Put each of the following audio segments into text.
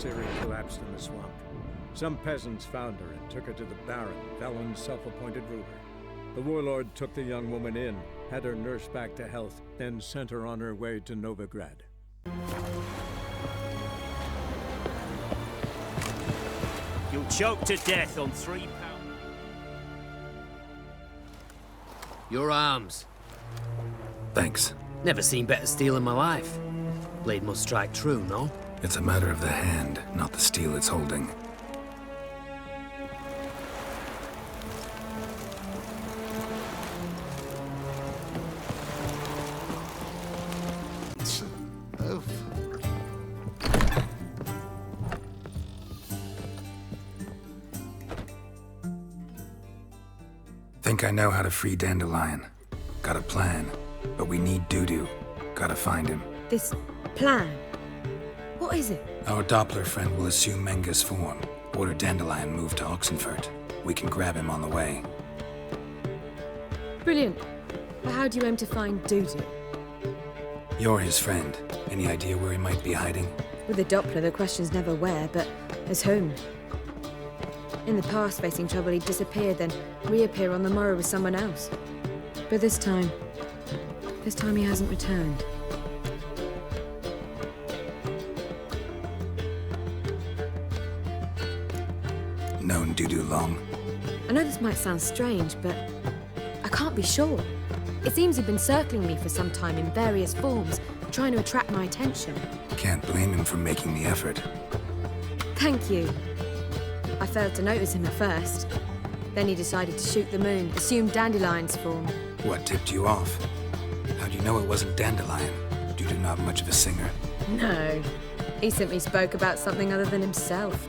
Ciri collapsed in the swamp. Some peasants found her and took her to the Baron, Velen's self-appointed ruler. The warlord took the young woman in, had her nursed back to health, then sent her on her way to Novigrad. You'll choke to death on £3. Your arms. Thanks. Never seen better steel in my life. Blade must strike true, no? It's a matter of the hand, not the steel it's holding. Think I know how to free Dandelion. Got a plan, but we need Dudu. Gotta find him. This plan? What is it? Our Doppler friend will assume Menga's form. Order Dandelion moved to Oxenfurt. We can grab him on the way. Brilliant. But how do you aim to find Dudu? You're his friend. Any idea where he might be hiding? With the Doppler, the question's never where, but as whom. In the past, facing trouble, he'd disappear, then reappear on the morrow with someone else. But this time he hasn't returned. Known Dudu long? I know this might sound strange, but I can't be sure. It seems he'd been circling me for some time in various forms, trying to attract my attention. Can't blame him for making the effort. Thank you. I failed to notice him at first. Then he decided to shoot the moon, assumed Dandelion's form. What tipped you off? How do you know it wasn't Dandelion? Dudu not much of a singer. No. He simply spoke about something other than himself.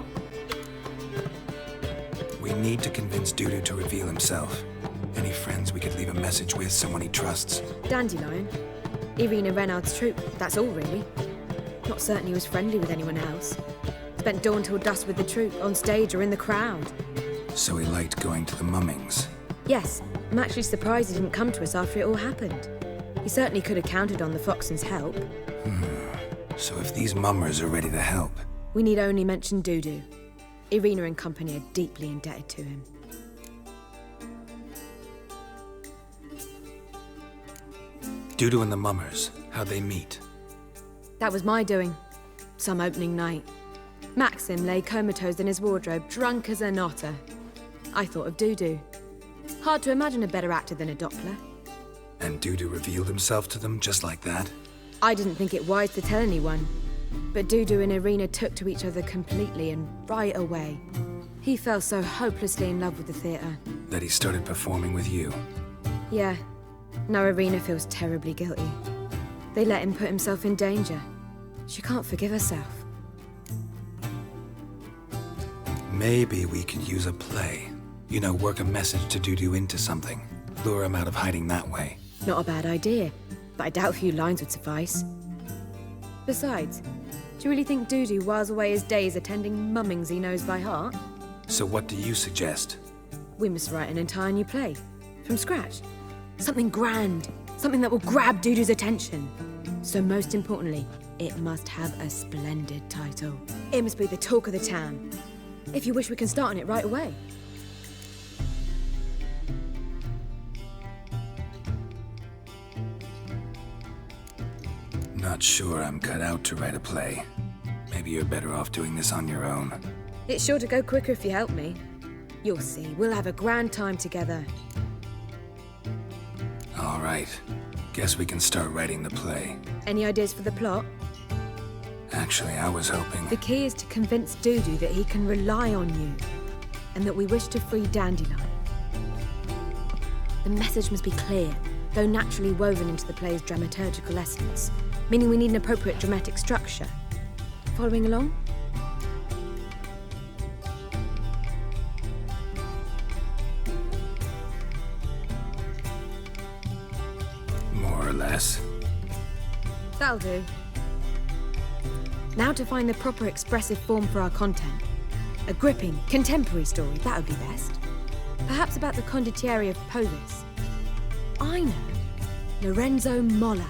We need to convince Dudu to reveal himself. Any friends we could leave a message with, someone he trusts? Dandelion? Irina Renard's troupe, that's all really. Not certain he was friendly with anyone else. Spent dawn till dusk with the troupe, on stage or in the crowd. So he liked going to the mummings? Yes. I'm actually surprised he didn't come to us after it all happened. He certainly could have counted on the Foxen's help. So if these mummers are ready to help... We need only mention Dudu. Irina and company are deeply indebted to him. Dudu and the mummers, how'd they meet? That was my doing. Some opening night. Maxim lay comatose in his wardrobe, drunk as an otter. I thought of Dudu. Hard to imagine a better actor than a Doppler. And Dudu revealed himself to them just like that? I didn't think it wise to tell anyone. But Dudu and Irina took to each other completely and right away. He fell so hopelessly in love with the theatre. That he started performing with you? Yeah. Now Irina feels terribly guilty. They let him put himself in danger. She can't forgive herself. Maybe we could use a play. You know, work a message to Dudu into something. Lure him out of hiding that way. Not a bad idea, but I doubt a few lines would suffice. Besides, do you really think Dudu whiles away his days attending mummings he knows by heart? So what do you suggest? We must write an entire new play. From scratch. Something grand. Something that will grab Dudu's attention. So most importantly, it must have a splendid title. It must be the talk of the town. If you wish, we can start on it right away. Not sure I'm cut out to write a play. Maybe you're better off doing this on your own. It's sure to go quicker if you help me. You'll see, we'll have a grand time together. All right. Guess we can start writing the play. Any ideas for the plot? Actually, I was hoping... The key is to convince Dudu that he can rely on you, and that we wish to free Dandelion. The message must be clear, though naturally woven into the play's dramaturgical essence, meaning we need an appropriate dramatic structure. Following along? More or less. That'll do. Now to find the proper expressive form for our content. A gripping, contemporary story, that would be best. Perhaps about the condottieri of Polis. I know. Lorenzo Molla.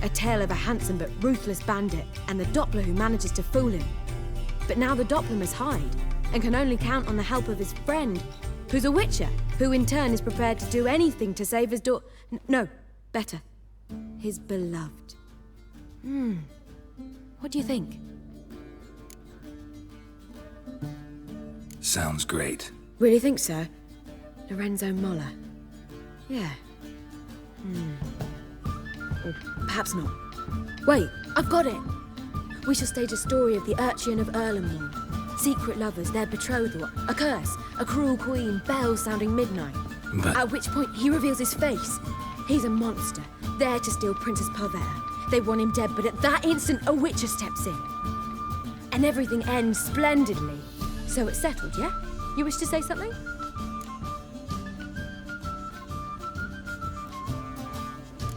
A tale of a handsome but ruthless bandit and the Doppler who manages to fool him. But now the Doppler must hide, and can only count on the help of his friend, who's a witcher, who in turn is prepared to do anything to save his no, better. His beloved. What do you think? Sounds great. Really think so? Lorenzo Moller. Yeah. Or perhaps not. Wait, I've got it! We shall stage a story of the urchin of Erlenwald. Secret lovers, their betrothal, a curse, a cruel queen, bells sounding midnight. But At which point he reveals his face. He's a monster, there to steal Princess Parvera. They want him dead, but at that instant a witcher steps in. And everything ends splendidly. So it's settled, yeah? You wish to say something?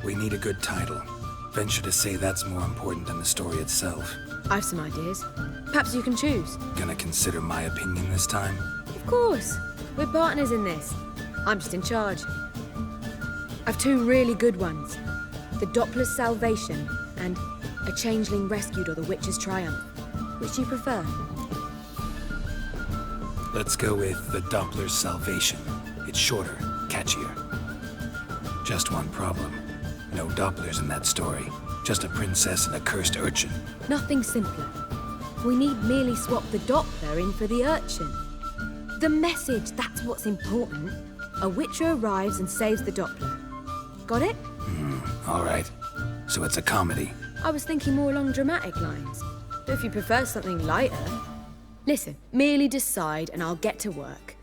we need a good title. Venture to say that's more important than the story itself. I've some ideas. Perhaps you can choose. Gonna consider my opinion this time? Of course. We're partners in this. I'm just in charge. I've two really good ones. The Doppler's Salvation and A Changeling Rescued or The Witch's Triumph. Which do you prefer? Let's go with the Doppler's Salvation. It's shorter, catchier. Just one problem. No Dopplers in that story. Just a princess and a cursed urchin. Nothing simpler. We need merely swap the Doppler in for the urchin. The message, that's what's important. A witcher arrives and saves the Doppler. Got it? All right. So it's a comedy. I was thinking more along dramatic lines. But if you prefer something lighter... Listen, merely decide and I'll get to work.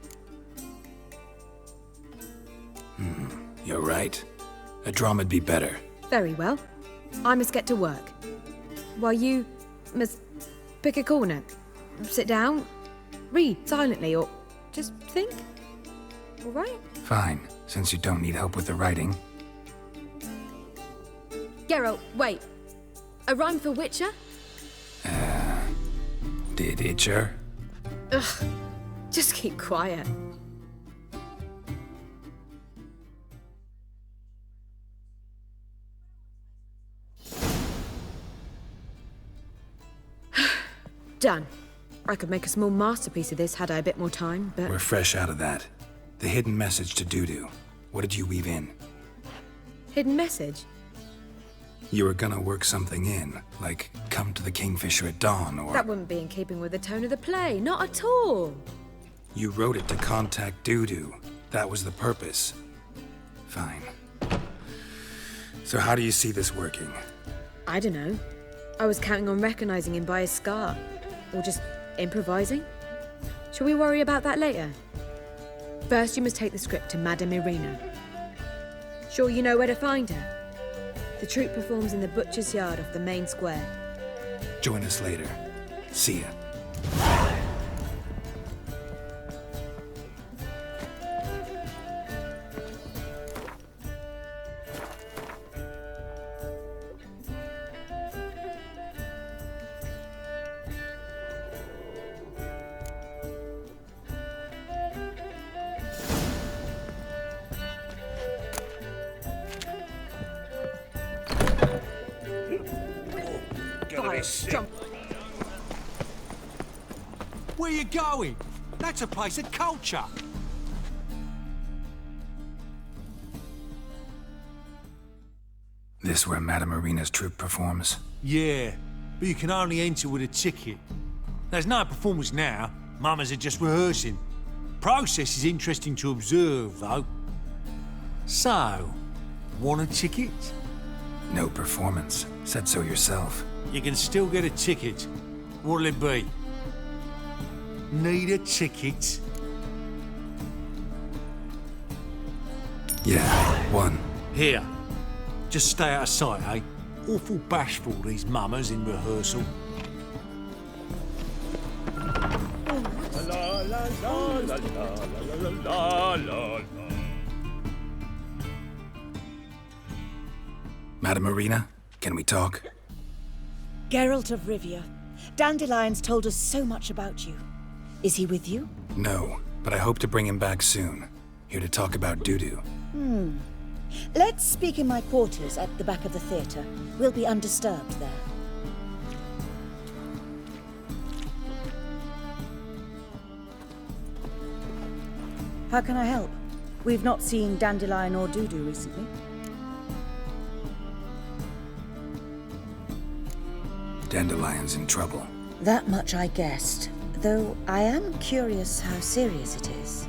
You're right. A drama'd be better. Very well. I must get to work. While you must pick a corner, sit down, read silently, or just think. All right? Fine, since you don't need help with the writing. Geralt, wait. A rhyme for Witcher? Did Itcher? Ugh. Just keep quiet. Done. I could make a small masterpiece of this had I a bit more time, but... We're fresh out of that. The hidden message to Dudu. What did you weave in? Hidden message? You were gonna work something in, like come to the Kingfisher at dawn, or... That wouldn't be in keeping with the tone of the play, not at all. You wrote it to contact Dudu. That was the purpose. Fine. So how do you see this working? I don't know. I was counting on recognizing him by his scar. Or just improvising? Shall we worry about that later? First, you must take the script to Madame Irina. Sure you know where to find her? The troupe performs in the butcher's yard off the main square. Join us later. See ya. Where you going? That's a place of culture. This where Madame Irina's troupe performs? Yeah, but you can only enter with a ticket. There's no performance now. Mamas are just rehearsing. Process is interesting to observe, though. So, want a ticket? No performance. Said so yourself. You can still get a ticket. What'll it be? Need a ticket? Yeah, one. Here. Just stay out of sight, eh? Awful bashful, these mamas in rehearsal. Madame Irina, can we talk? Geralt of Rivia. Dandelion's told us so much about you. Is he with you? No, but I hope to bring him back soon. Here to talk about Dudu. Let's speak in my quarters at the back of the theatre. We'll be undisturbed there. How can I help? We've not seen Dandelion or Dudu recently. Dandelion's in trouble. That much I guessed, though I am curious how serious it is.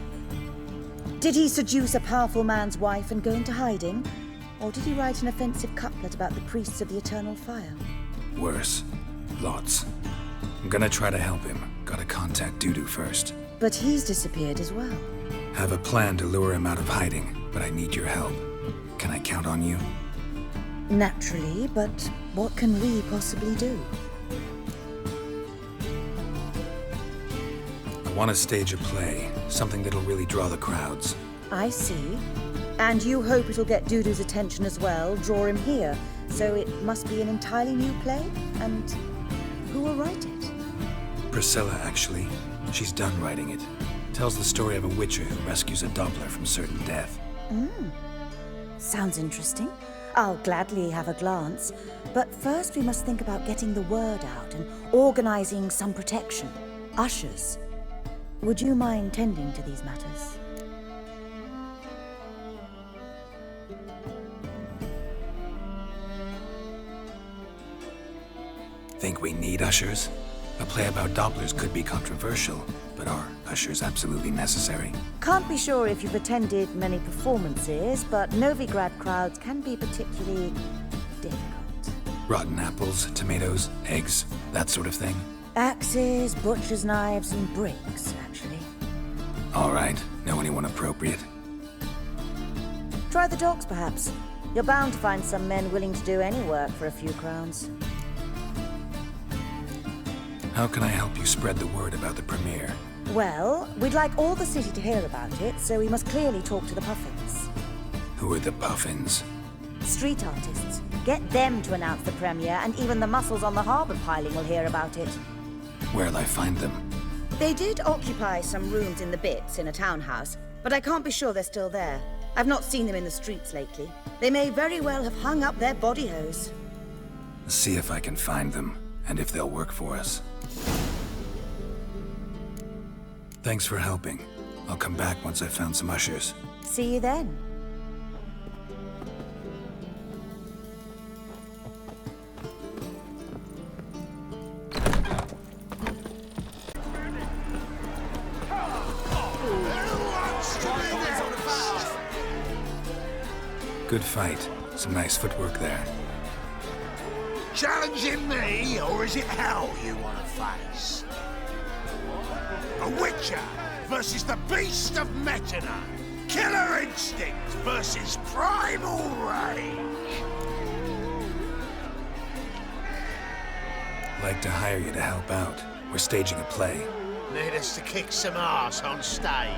Did he seduce a powerful man's wife and go into hiding? Or did he write an offensive couplet about the priests of the eternal fire? Worse. Lots. I'm gonna try to help him. Gotta contact Dudu first. But he's disappeared as well. Have a plan to lure him out of hiding, but I need your help. Can I count on you? Naturally, but what can we possibly do? I want to stage a play, something that'll really draw the crowds. I see. And you hope it'll get Dudu's attention as well, draw him here. So it must be an entirely new play? And who will write it? Priscilla, actually. She's done writing it. Tells the story of a witcher who rescues a Doppler from certain death. Sounds interesting. I'll gladly have a glance. But first we must think about getting the word out and organizing some protection. Ushers. Would you mind tending to these matters? Think we need ushers? A play about Dopplers could be controversial, but are ushers absolutely necessary? Can't be sure if you've attended many performances, but Novigrad crowds can be particularly difficult. Rotten apples, tomatoes, eggs, that sort of thing? Axes, butcher's knives, and bricks, actually. All right. Know anyone appropriate? Try the dogs, perhaps. You're bound to find some men willing to do any work for a few crowns. How can I help you spread the word about the premiere? Well, we'd like all the city to hear about it, so we must clearly talk to the Puffins. Who are the Puffins? Street artists. Get them to announce the premiere, and even the muscles on the harbour piling will hear about it. Where'll I find them? They did occupy some rooms in the Bits in a townhouse, but I can't be sure they're still there. I've not seen them in the streets lately. They may very well have hung up their body hose. See if I can find them, and if they'll work for us. Thanks for helping. I'll come back once I've found some ushers. See you then. Good fight. Some nice footwork there. Challenging me, or is it hell you want to face? A Witcher versus the Beast of Metina. Killer instinct versus primal rage. Like to hire you to help out. We're staging a play. Need us to kick some ass on stage.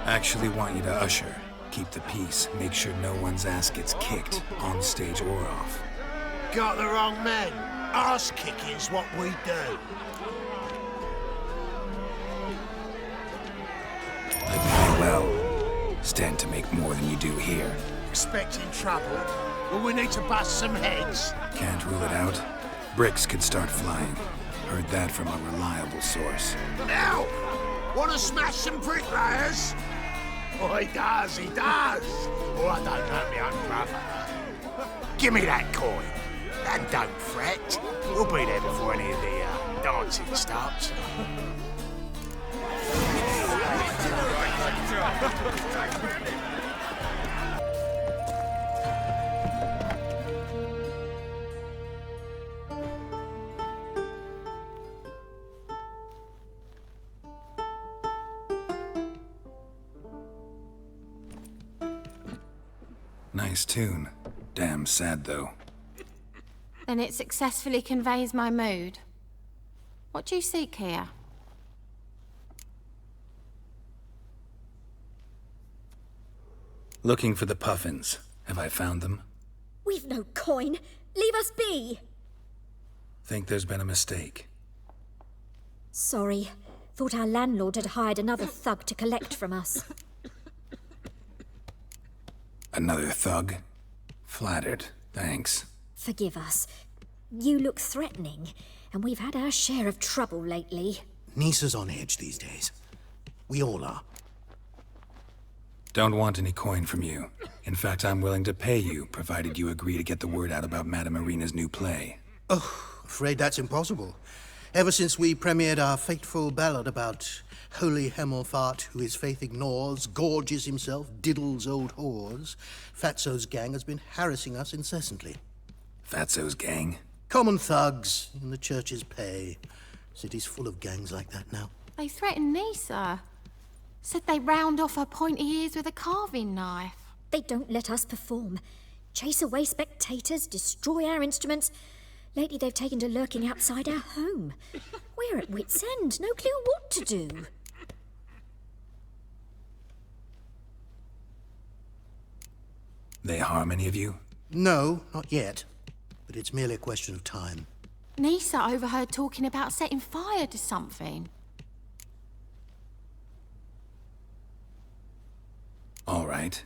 Actually want you to usher. Keep the peace. Make sure no one's ass gets kicked, on stage or off. Got the wrong men. Ass kicking's what we do. I pay well. Stand to make more than you do here. Expecting trouble? Well, we need to bust some heads. Can't rule it out. Bricks could start flying. Heard that from a reliable source. Now, want to smash some bricklayers? Oh, he does, he does. Oh, I don't know my own brother. Give me that coin. And don't fret. We'll be there before any of the dancing starts. Nice tune. Damn sad, though. Then it successfully conveys my mood. What do you seek here? Looking for the Puffins. Have I found them? We've no coin. Leave us be. Think there's been a mistake. Sorry. Thought our landlord had hired another thug to collect from us. Another thug? Flattered. Thanks. Forgive us. You look threatening, and we've had our share of trouble lately. Nisa's on edge these days. We all are. Don't want any coin from you. In fact, I'm willing to pay you, provided you agree to get the word out about Madame Irina's new play. Oh, afraid that's impossible. Ever since we premiered our fateful ballad about holy Hemelfart, who his faith ignores, gorges himself, diddles old whores, Fatso's gang has been harassing us incessantly. Fatso's gang? Common thugs in the church's pay. City's full of gangs like that now. They threatened Nisa. Said they round off her pointy ears with a carving knife. They don't let us perform. Chase away spectators, destroy our instruments. Lately they've taken to lurking outside our home. We're at wit's end, no clue what to do. They harm any of you? No, not yet. But it's merely a question of time. Nisa overheard talking about setting fire to something. All right.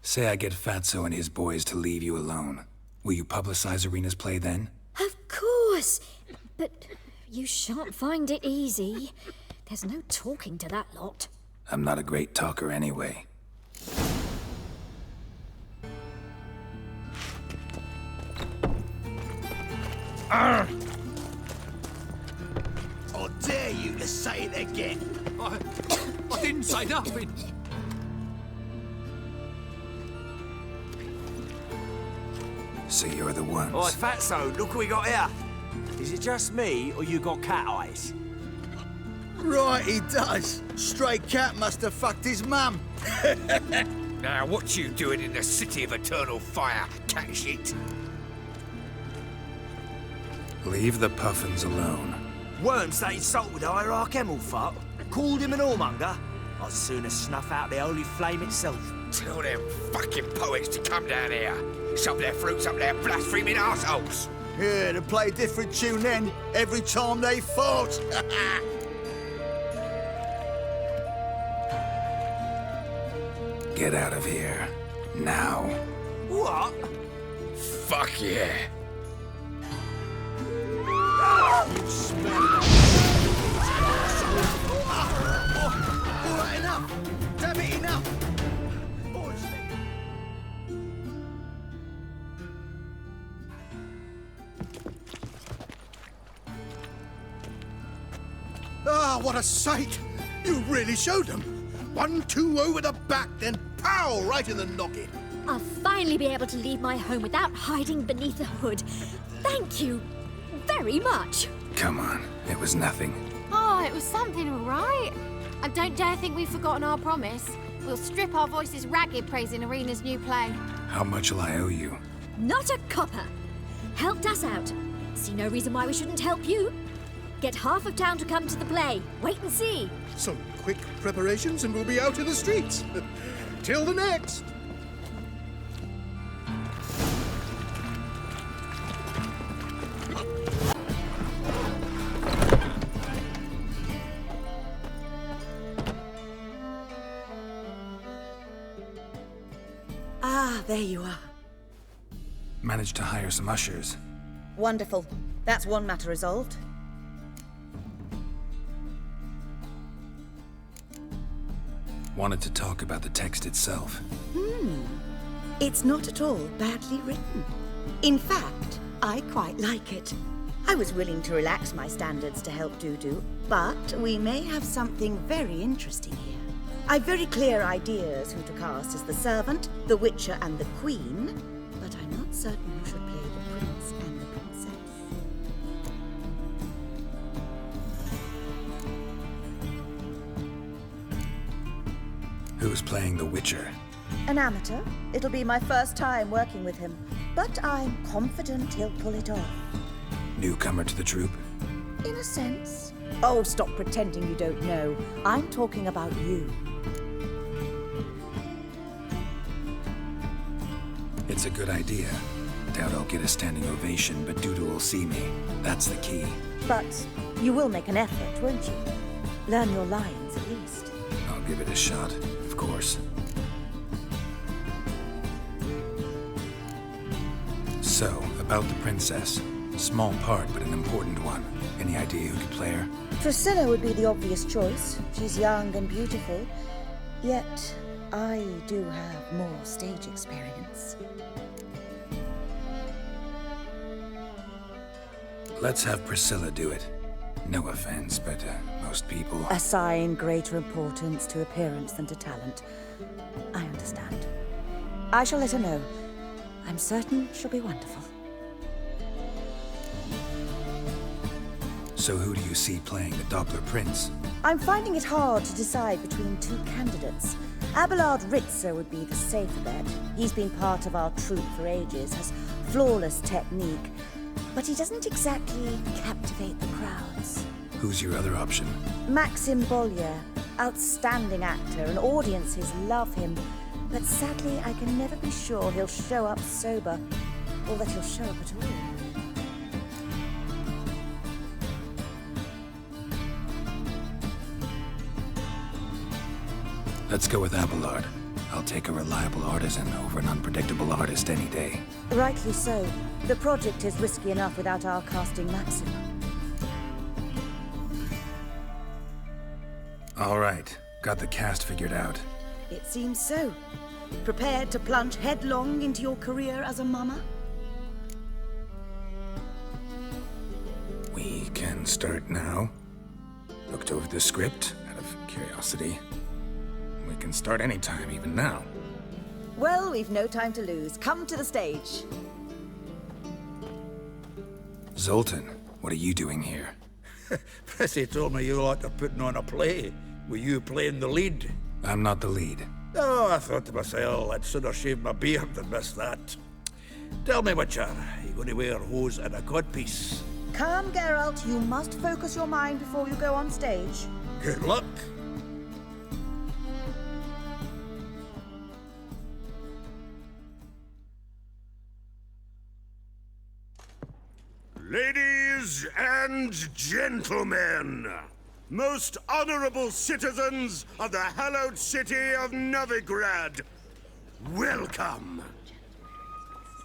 Say I get Fatso and his boys to leave you alone. Will you publicize Irina's play then? Of course! But you shan't find it easy. There's no talking to that lot. I'm not a great talker anyway. I dare you to say it again. I didn't say nothing. So you're the ones. Oi, Fatso, look what we got here. Is it just me, or you got cat eyes? Right, he does. Stray cat must have fucked his mum. Now, what you doing in the city of eternal fire, cat shit? Leave the puffins alone. Worms that insulted Hierarch Hemelfart, called him an whoremonger. I'd sooner snuff out the holy flame itself. Tell them fucking poets to come down here. Shove their fruits up their blaspheming arseholes. Yeah, to play a different tune then, every time they fought. Get out of here. Now. What? Fuck yeah. You smell that. All right, enough. Damn it, enough. Ah, what a sight! You really showed them. 1-2 over the back, then pow, right in the noggin. I'll finally be able to leave my home without hiding beneath a hood. Thank you very much. Come on, it was nothing. Oh, it was something, all right. And don't dare think we've forgotten our promise. We'll strip our voices ragged praising Irina's new play. How much will I owe you? Not a copper. Helped us out. See no reason why we shouldn't help you. Get half of town to come to the play. Wait and see. Some quick preparations and we'll be out in the streets. Till the next. Ah, there you are. Managed to hire some ushers. Wonderful. That's one matter resolved. Wanted to talk about the text itself. It's not at all badly written. In fact, I quite like it. I was willing to relax my standards to help Dudu, but we may have something very interesting here. I've very clear ideas who to cast as the servant, the witcher, and the queen, but I'm not certain who should play the prince and the princess. Who's playing the Witcher? An amateur. It'll be my first time working with him, but I'm confident he'll pull it off. Newcomer to the troupe? In a sense. Oh, stop pretending you don't know. I'm talking about you. It's a good idea. Doubt I'll get a standing ovation, but Dudu will see me. That's the key. But you will make an effort, won't you? Learn your lines, at least. I'll give it a shot, of course. So, about the princess. Small part, but an important one. Any idea who could play her? Priscilla would be the obvious choice. She's young and beautiful. Yet, I do have more stage experience. Let's have Priscilla do it. No offense, but most people... Assign greater importance to appearance than to talent. I understand. I shall let her know. I'm certain she'll be wonderful. So who do you see playing the Doppler Prince? I'm finding it hard to decide between two candidates. Abelard Ritzer would be the safer bet. He's been part of our troupe for ages, has flawless technique, but he doesn't exactly captivate the crowds. Who's your other option? Maxim Bollier, outstanding actor, and audiences love him. But sadly, I can never be sure he'll show up sober, or that he'll show up at all. Let's go with Abelard. I'll take a reliable artisan over an unpredictable artist any day. Rightly so. The project is risky enough without our casting Maxim. All right. Got the cast figured out. It seems so. Prepared to plunge headlong into your career as a mama? We can start now. Looked over the script out of curiosity. We can start anytime, even now. Well, we've no time to lose. Come to the stage. Zoltan, what are you doing here? Prissy told me you like to putting on a play. Were you playing the lead? I'm not the lead. Oh, I thought to myself, I'd sooner shave my beard than miss that. Tell me, Witcher, are you going to wear hose and a codpiece? Calm, Geralt. You must focus your mind before you go on stage. Good luck. Ladies and gentlemen, most honorable citizens of the hallowed city of Novigrad, welcome.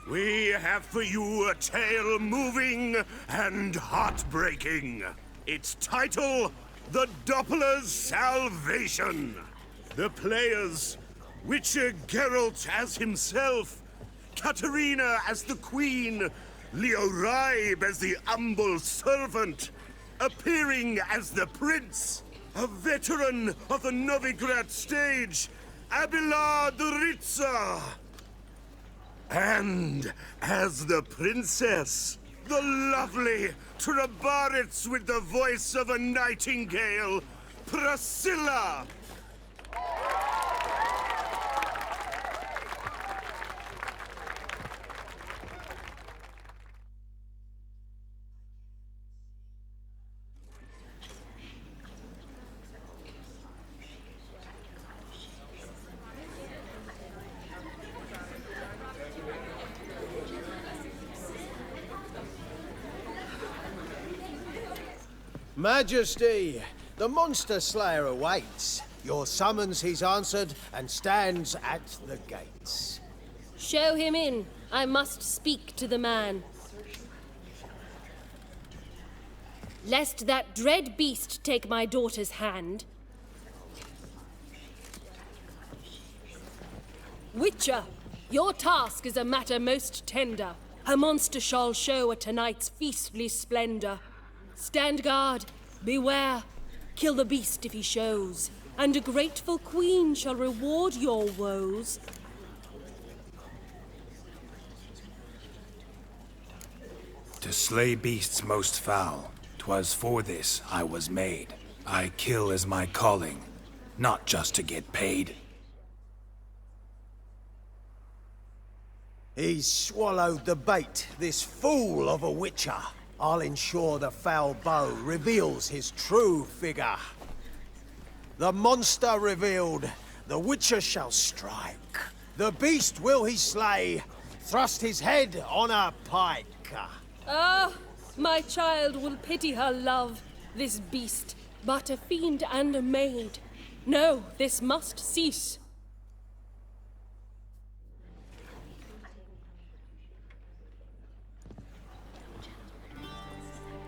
We have for you a tale moving and heartbreaking. Its title, The Doppler's Salvation. The players, Witcher Geralt as himself, Katerina as the Queen, Leo Ribe as the humble servant, appearing as the Prince, a veteran of the Novigrad stage, Abelard Ritzer. And as the Princess, the lovely Trabaritz with the voice of a nightingale, Priscilla. Majesty, the monster slayer awaits. Your summons he's answered and stands at the gates. Show him in. I must speak to the man. Lest that dread beast take my daughter's hand. Witcher, your task is a matter most tender. A monster shall show at tonight's feastly splendor. Stand guard, beware, kill the beast if he shows, and a grateful queen shall reward your woes. To slay beasts most foul, 'twas for this I was made. I kill as my calling, not just to get paid. He's swallowed the bait, this fool of a witcher. I'll ensure the foul bow reveals his true figure. The monster revealed, the witcher shall strike. The beast will he slay, thrust his head on a pike. Ah, my child will pity her love, this beast, but a fiend and a maid. No, this must cease.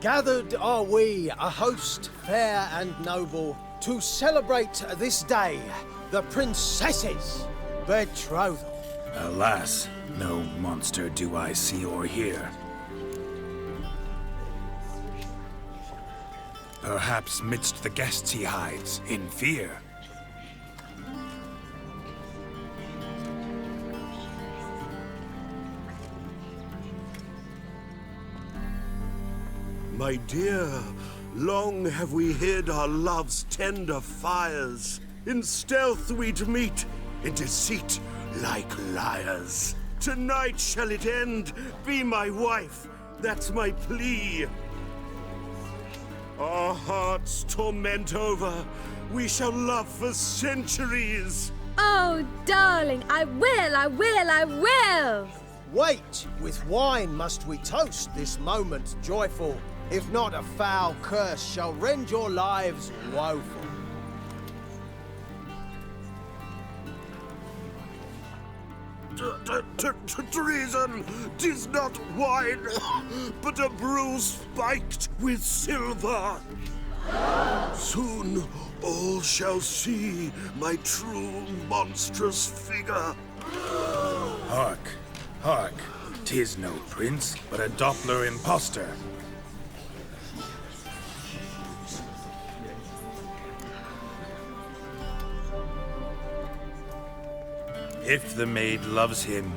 Gathered are we, a host fair and noble, to celebrate this day, The princess's betrothal. Alas, no monster do I see or hear. Perhaps midst the guests he hides, in fear. My dear, long have we hid our love's tender fires. In stealth we'd meet, in deceit like liars. Tonight shall it end, be my wife, that's my plea. Our hearts torment over, we shall love for centuries. Oh, darling, I will! Wait, with wine must we toast this moment joyful. If not, a foul curse shall rend your lives woeful. Treason! 'Tis not wine, but a brew spiked with silver. Soon all shall see my true monstrous figure. Hark, hark. 'Tis no prince, but a Doppler impostor. If the maid loves him,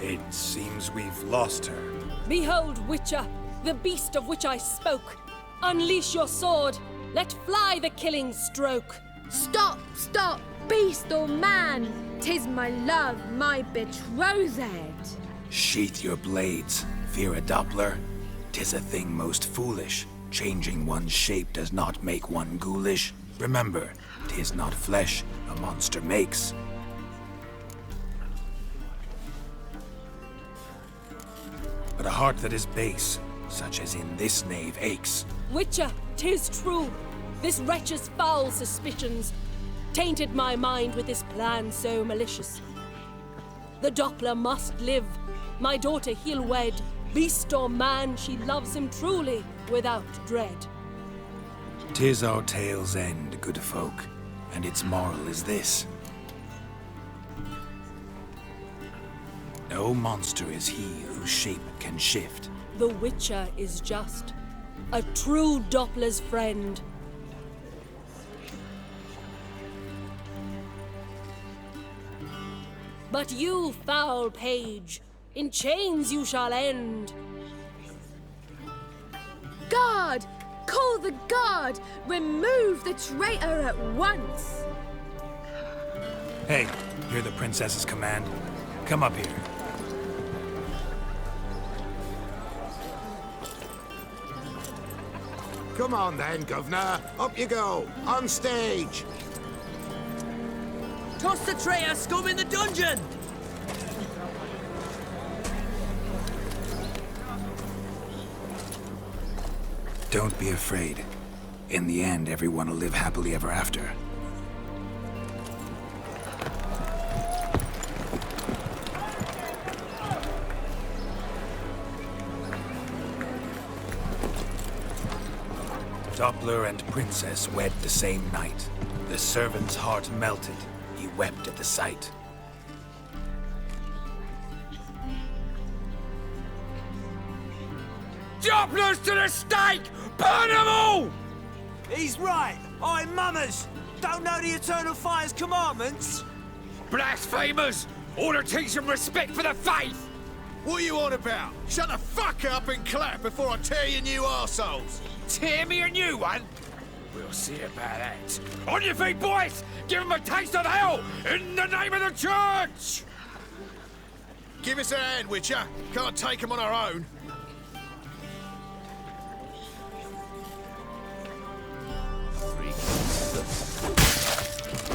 it seems we've lost her. Behold, Witcher, the beast of which I spoke. Unleash your sword. Let fly the killing stroke. Stop, stop, beast or man! 'Tis my love, my betrothed. Sheath your blades. Fear a Doppler? 'Tis a thing most foolish. Changing one's shape does not make one ghoulish. Remember, 'tis not flesh a monster makes. But a heart that is base, such as in this knave aches. Witcher, 'tis true. This wretch's foul suspicions tainted my mind with this plan so malicious. The Doppler must live. My daughter he'll wed. Beast or man, she loves him truly, without dread. 'Tis our tale's end, good folk, and its moral is this. No monster is he whose shape can shift. The Witcher is just a true Doppler's friend. But you, foul page, in chains you shall end. Guard! Call the guard! Remove the traitor at once! Hey, hear the princess's command? Come up here. Come on then, Governor. Up you go. On stage. Toss the traitor scum in the dungeon! Don't be afraid. In the end, everyone will live happily ever after. Doppler and princess wed the same night. The servant's heart melted. He wept at the sight. Dopplers to the stake! Burn them all! He's right. I'm Mummers. Don't know the Eternal Fire's commandments? Blasphemers! Ought to teach them respect for the faith! What are you on about? Shut the fuck up and clap before I tear you new arseholes. Tear me a new one? We'll see about that. On your feet, boys! Give them a taste of hell in the name of the church! Give us a hand, Witcher. Can't take them on our own.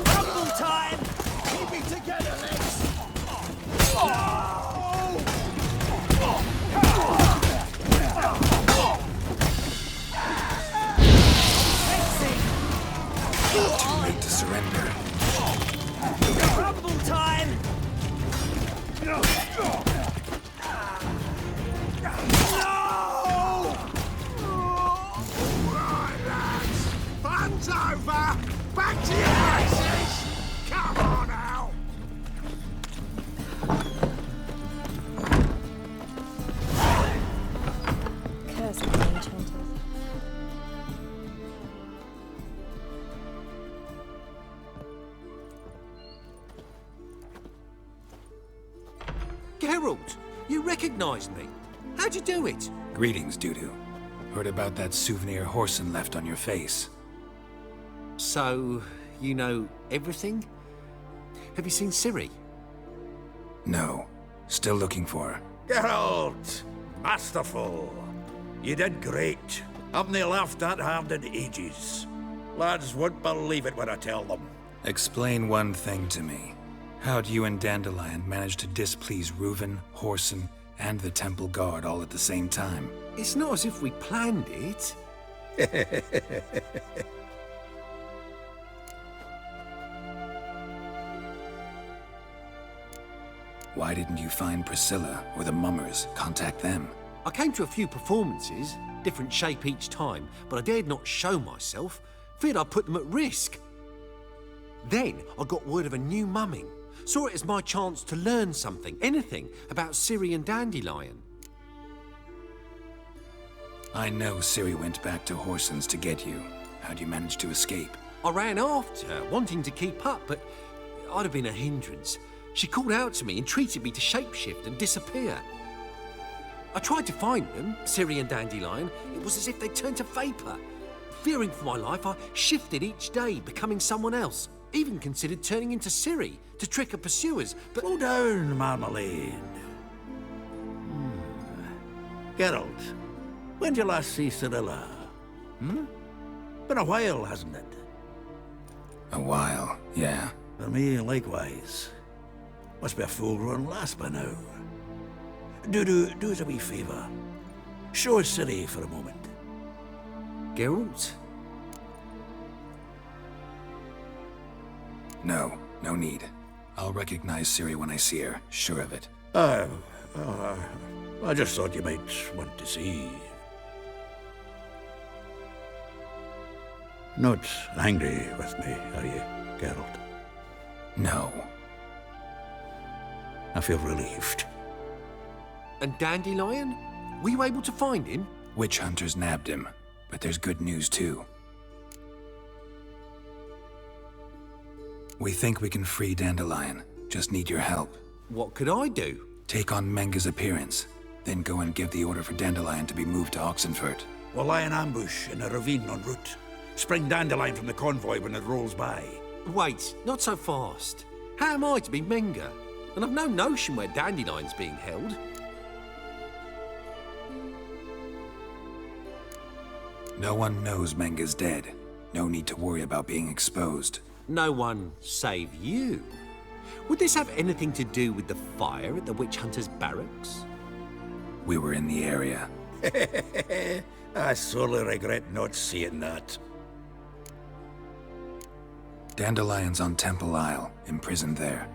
Rumble time! Keep it together, let's... Too late to surrender. Rumble time! Geralt! You recognise me. How'd you do it? Greetings, Dudu. Heard about that souvenir Horson left on your face. So, you know everything? Have you seen Ciri? No. Still looking for her. Geralt! Masterful! You did great. Haven't they laughed that hard in ages? Lads won't believe it when I tell them. Explain one thing to me. How'd you and Dandelion manage to displease Reuven, Horson, and the Temple Guard all at the same time? It's not as if we planned it. Why didn't you find Priscilla or the Mummers? Contact them. I came to a few performances, different shape each time, but I dared not show myself. Feared I'd put them at risk. Then I got word of a new mumming. Saw it as my chance to learn something, anything, about Ciri and Dandelion. I know Ciri went back to Horson's to get you. How'd you manage to escape? I ran after her, wanting to keep up, but I'd have been a hindrance. She called out to me, entreated me to shapeshift and disappear. I tried to find them, Ciri and Dandelion. It was as if they turned to vapour. Fearing for my life, I shifted each day, becoming someone else. Even considered turning into Ciri to trick her pursuers, but... Slow down, Marmalade. Geralt, when did you last see Cirilla? Been a while, hasn't it? A while, yeah. For me, likewise. Must be a full-grown lass by now. Do us a wee favour. Show us Ciri for a moment. Geralt? No need. I'll recognize Ciri when I see her, sure of it. I just thought you might want to see. Not angry with me, are you, Geralt? No. I feel relieved. And Dandelion? Were you able to find him? Witch hunters nabbed him, but there's good news too. We think we can free Dandelion. Just need your help. What could I do? Take on Menga's appearance, then go and give the order for Dandelion to be moved to Oxenfurt. We'll lie in ambush in a ravine en route. Spring Dandelion from the convoy when it rolls by. Wait, not so fast. How am I to be Menga? And I've no notion where Dandelion's being held. No one knows Menga's dead. No need to worry about being exposed. No one save you. Would this have anything to do with the fire at the witch hunter's barracks? We were in the area. I sorely regret not seeing that. Dandelion's on Temple Isle, imprisoned there.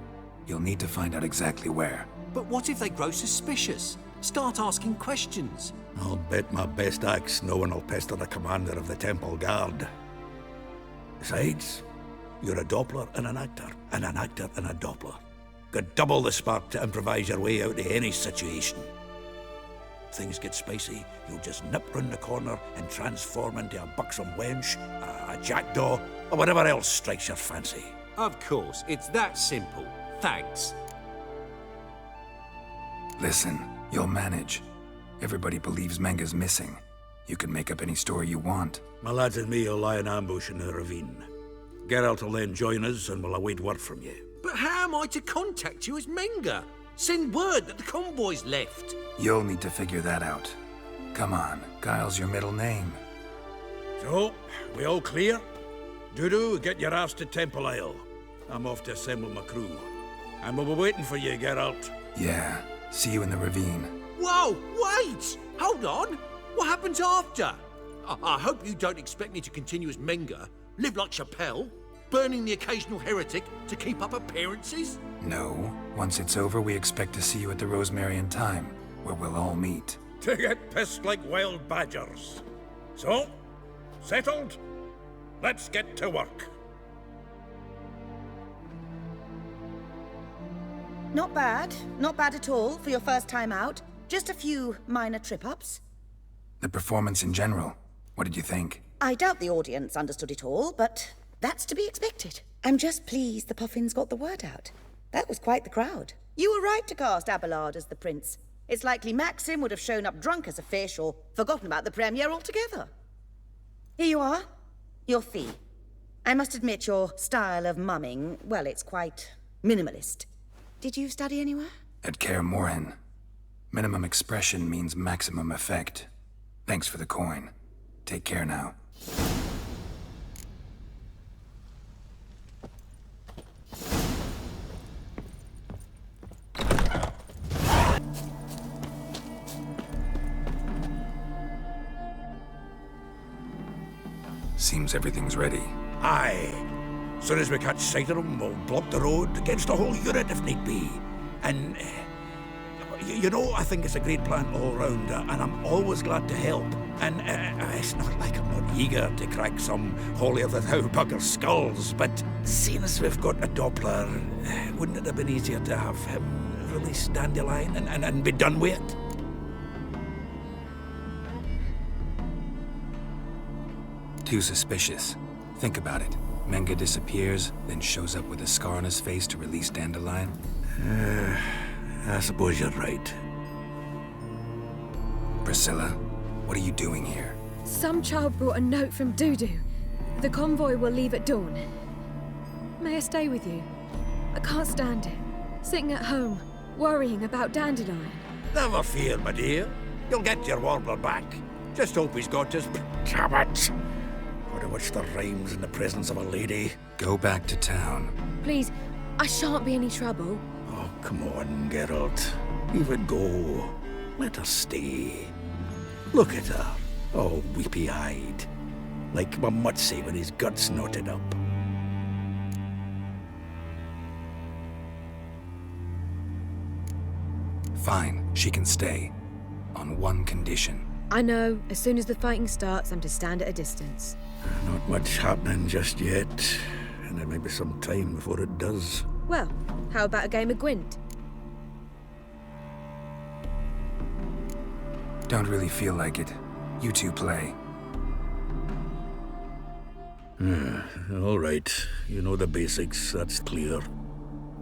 You'll need to find out exactly where. But what if they grow suspicious? Start asking questions? I'll bet my best axe no one will pester the commander of the Temple Guard. Besides, you're a Doppler and an actor and a Doppler. Got double the spark to improvise your way out of any situation. If things get spicy, you'll just nip round the corner and transform into a buxom wench, a jackdaw, or whatever else strikes your fancy. Of course, it's that simple. Thanks. Listen, you'll manage. Everybody believes Menga's missing. You can make up any story you want. My lads and me will lie in ambush in the ravine. Geralt will then join us and we'll await word from you. But how am I to contact you as Menga? Send word that the convoy's left. You'll need to figure that out. Come on, Guile's your middle name. So, we all clear? Dudu, get your ass to Temple Isle. I'm off to assemble my crew. And we'll be waiting for you, Geralt. Yeah, see you in the ravine. Whoa, wait! Hold on! What happens after? I hope you don't expect me to continue as Menga, live like Chappelle, burning the occasional heretic to keep up appearances? No. Once it's over, we expect to see you at the Rosemary Thyme, where we'll all meet. To get pissed like wild badgers. So, settled? Let's get to work. Not bad. Not bad at all for your first time out. Just a few minor trip-ups. The performance in general, what did you think? I doubt the audience understood it all, but that's to be expected. I'm just pleased the Puffins got the word out. That was quite the crowd. You were right to cast Abelard as the prince. It's likely Maxim would have shown up drunk as a fish or forgotten about the premiere altogether. Here you are, your fee. I must admit your style of mumming, well, it's quite minimalist. Did you study anywhere? At Kaer Morhen. Minimum expression means maximum effect. Thanks for the coin. Take care now. Seems everything's ready. Aye. Soon as we catch sight of them, we'll block the road against the whole unit if need be. And, you know, I think it's a great plan all round, and I'm always glad to help. And it's not like I'm not eager to crack some holier-than-thou bugger's skulls, but seeing as we've got a Doppler, wouldn't it have been easier to have him release Dandelion and be done with it? Too suspicious. Think about it. Menga disappears, then shows up with a scar on his face to release Dandelion. I suppose you're right. Priscilla, what are you doing here? Some child brought a note from Dudu. The convoy will leave at dawn. May I stay with you? I can't stand it. Sitting at home, worrying about Dandelion. Never fear, my dear. You'll get your warbler back. Just hope he's got his... Damn it! Gotta watch the rhymes in the presence of a lady. Go back to town. Please, I shan't be any trouble. Oh, come on, Geralt. Leave it go. Let her stay. Look at her, all weepy-eyed. Like my Mutsy with his guts knotted up. Fine, she can stay. On one condition. I know, as soon as the fighting starts, I'm to stand at a distance. Not much happening just yet, and there may be some time before it does. Well, how about a game of Gwent? Don't really feel like it. You two play. All right. You know the basics, that's clear.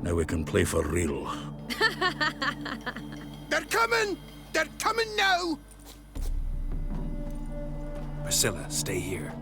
Now we can play for real. They're coming! They're coming now! Priscilla, stay here.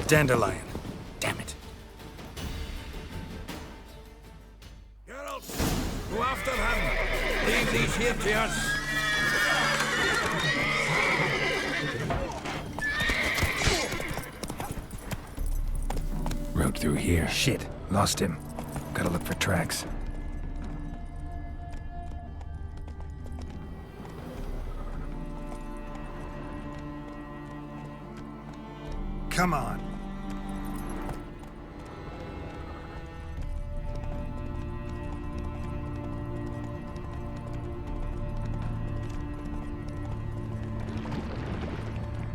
Dandelion. Damn it. Geralt, go after him. Leave these here to us. Road through here. Shit. Lost him. Gotta look for tracks. Come on.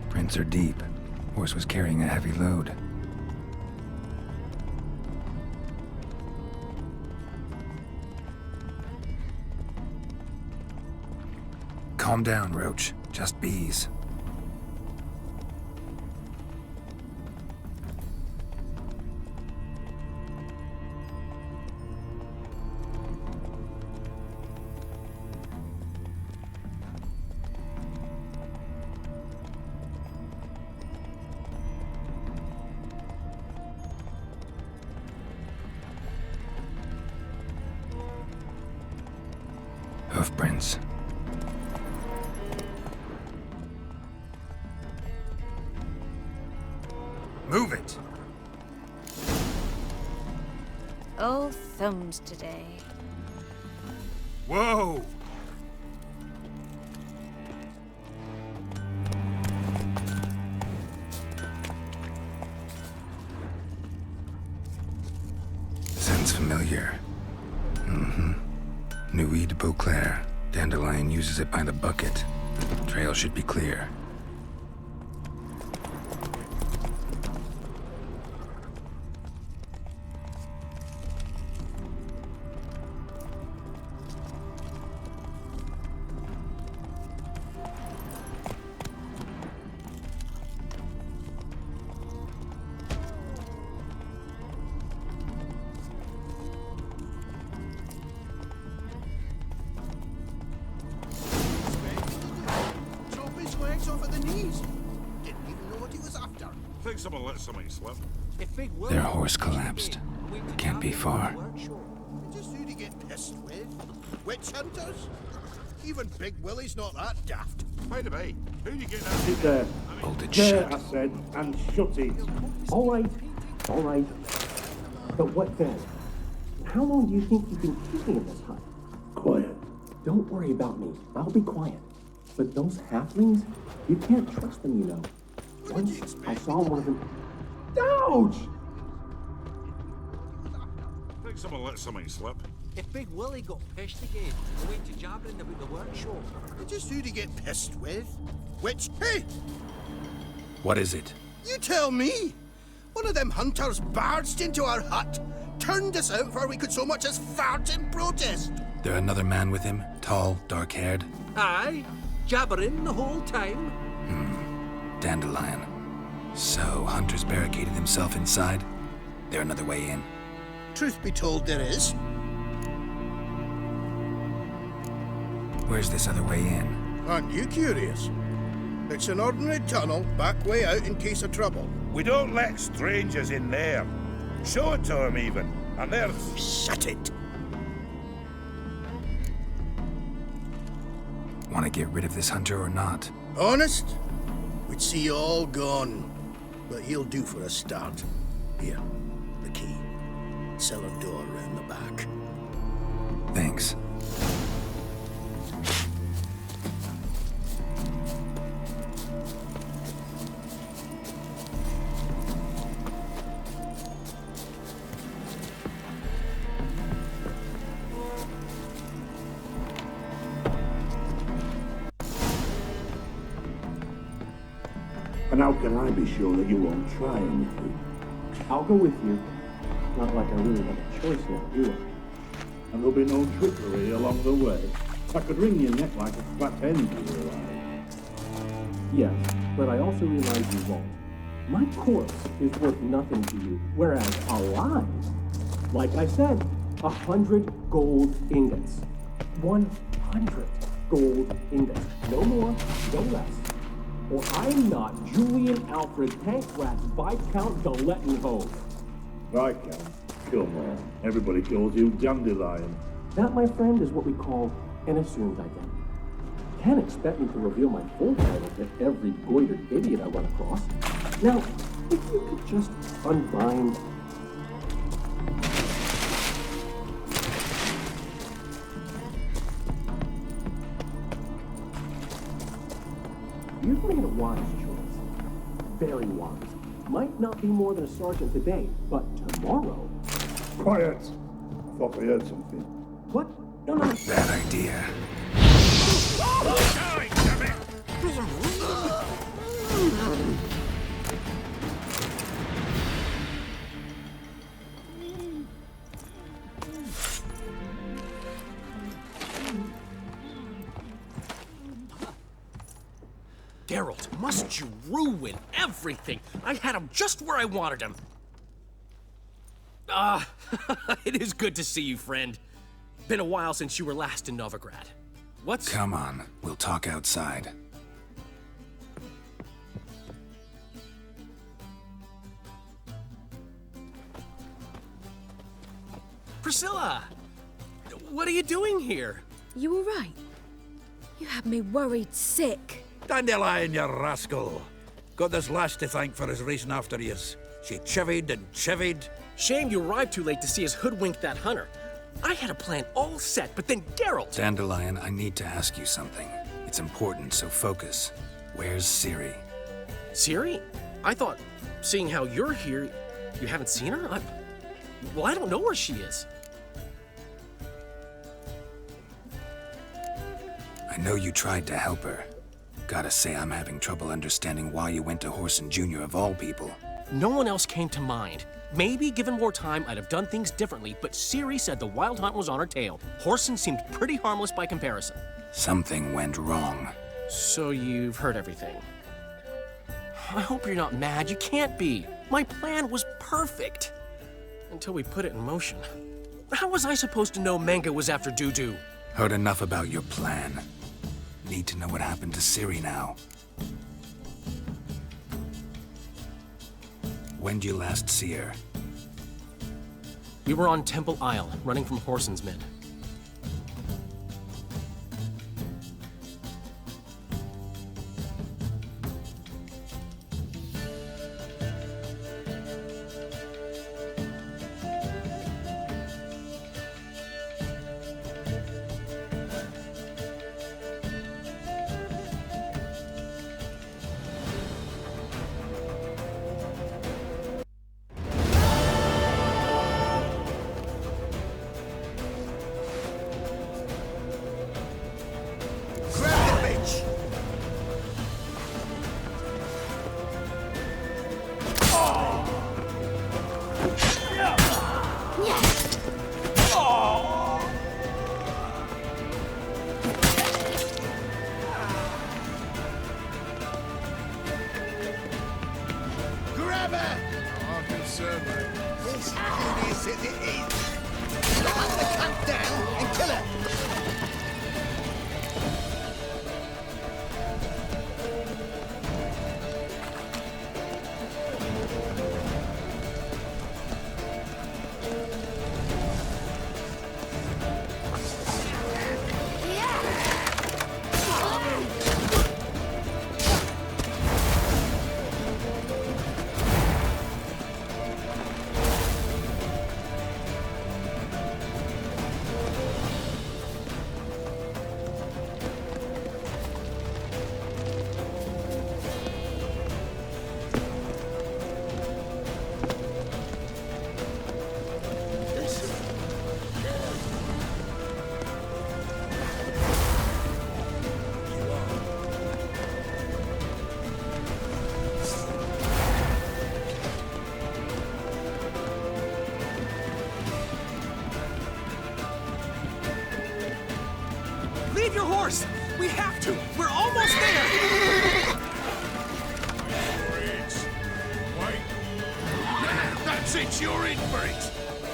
Prints are deep. Horse was carrying a heavy load. Calm down, Roach. Just bees. hoofprints. Move it! All thumbs today. Whoa! Sounds familiar. Nuit de Beauclair. Dandelion uses it by the bucket. Trail should be clear. Their horse collapsed. Can't be far. Just who to get pissed with? Witch hunters? Even Big Willie's not that daft. By the way, who do you get Sit there. Bolted There, shut. I said, and shut it. All right. But what then? How long do you think you've been keeping in this hut? Quiet. Don't worry about me. I'll be quiet. But those halflings, you can't trust them, you know. Once I saw one of them. Ouch! I think someone let something slip. If Big Willie got pissed again, we went to jabbering about the workshop. Just who to get pissed with? Which? Hey! What is it? You tell me! One of them hunters barged into our hut, turned us out before we could so much as fart in protest. There another man with him? Tall, dark-haired? Aye, jabbering the whole time. Dandelion. So, Hunter's barricaded himself inside? There another way in? Truth be told, there is. Where's this other way in? Aren't you curious? It's an ordinary tunnel, back way out in case of trouble. We don't let strangers in there. Show it to them even. And there's... Shut it! Want to get rid of this hunter or not? Honest? We'd see you all gone. But he'll do for a start. Here, the key. Cellar door round the back. Thanks. And how can I be sure that you won't try anything? I'll go with you. Not like I really have a choice now, do I? And there'll be no trickery along the way. I could wring your neck like a fat hen, you realize. Yes, but I also realize you won't. My corpse is worth nothing to you, whereas alive, like I said, 100 gold ingots. 100 gold ingots. No more, no less. Or I'm not Julian Alfred Pancratz Viscount de Lettenhove. Viscount? Come on. Everybody calls you Dandelion. That, my friend, is what we call an assumed identity. Can't expect me to reveal my full title to every goitered idiot I run across. Now, if you could just unbind... You've made a wise choice. Very wise. Might not be more than a sergeant today, but tomorrow... Quiet! I thought I heard something. What? No. Bad idea. Geralt, must you ruin everything? I had him just where I wanted him. It is good to see you, friend. Been a while since you were last in Novigrad. What's... Come on, we'll talk outside. Priscilla! What are you doing here? You all right? You had me worried sick. Dandelion, you rascal. Got this lass to thank for his racing after yous. She chivied and chivied. Shame you arrived too late to see us hoodwink that hunter. I had a plan all set, but then Geralt... Dandelion, I need to ask you something. It's important, so focus. Where's Ciri? Ciri? I thought, seeing how you're here, you haven't seen her? Well, I don't know where she is. I know you tried to help her. Gotta say, I'm having trouble understanding why you went to Whoreson Jr. of all people. No one else came to mind. Maybe, given more time, I'd have done things differently, but Ciri said the Wild Hunt was on her tail. Whoreson seemed pretty harmless by comparison. Something went wrong. So you've heard everything. I hope you're not mad. You can't be. My plan was perfect. Until we put it in motion. How was I supposed to know Manga was after Dudu? Heard enough about your plan. Need to know what happened to Ciri now. When did you last see her? We were on Temple Isle, running from Whoreson's men. Leave your horse! We have to! We're almost there! Wait. That's it, you're in for it!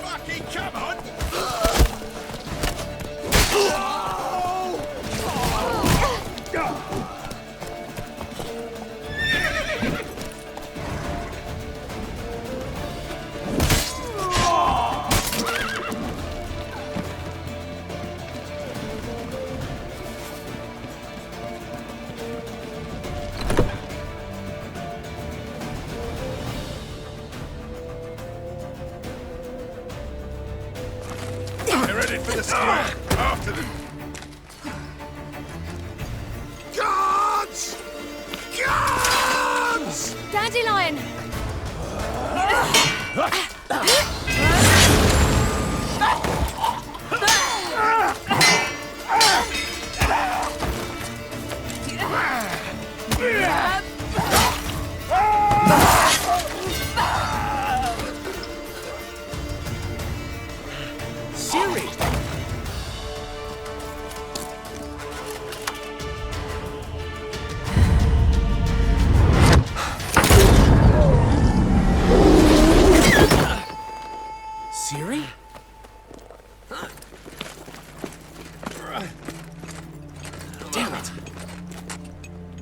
Fucking come on! After them! Guards! Guards! Dandelion! Ciri! Ciri? Damn it!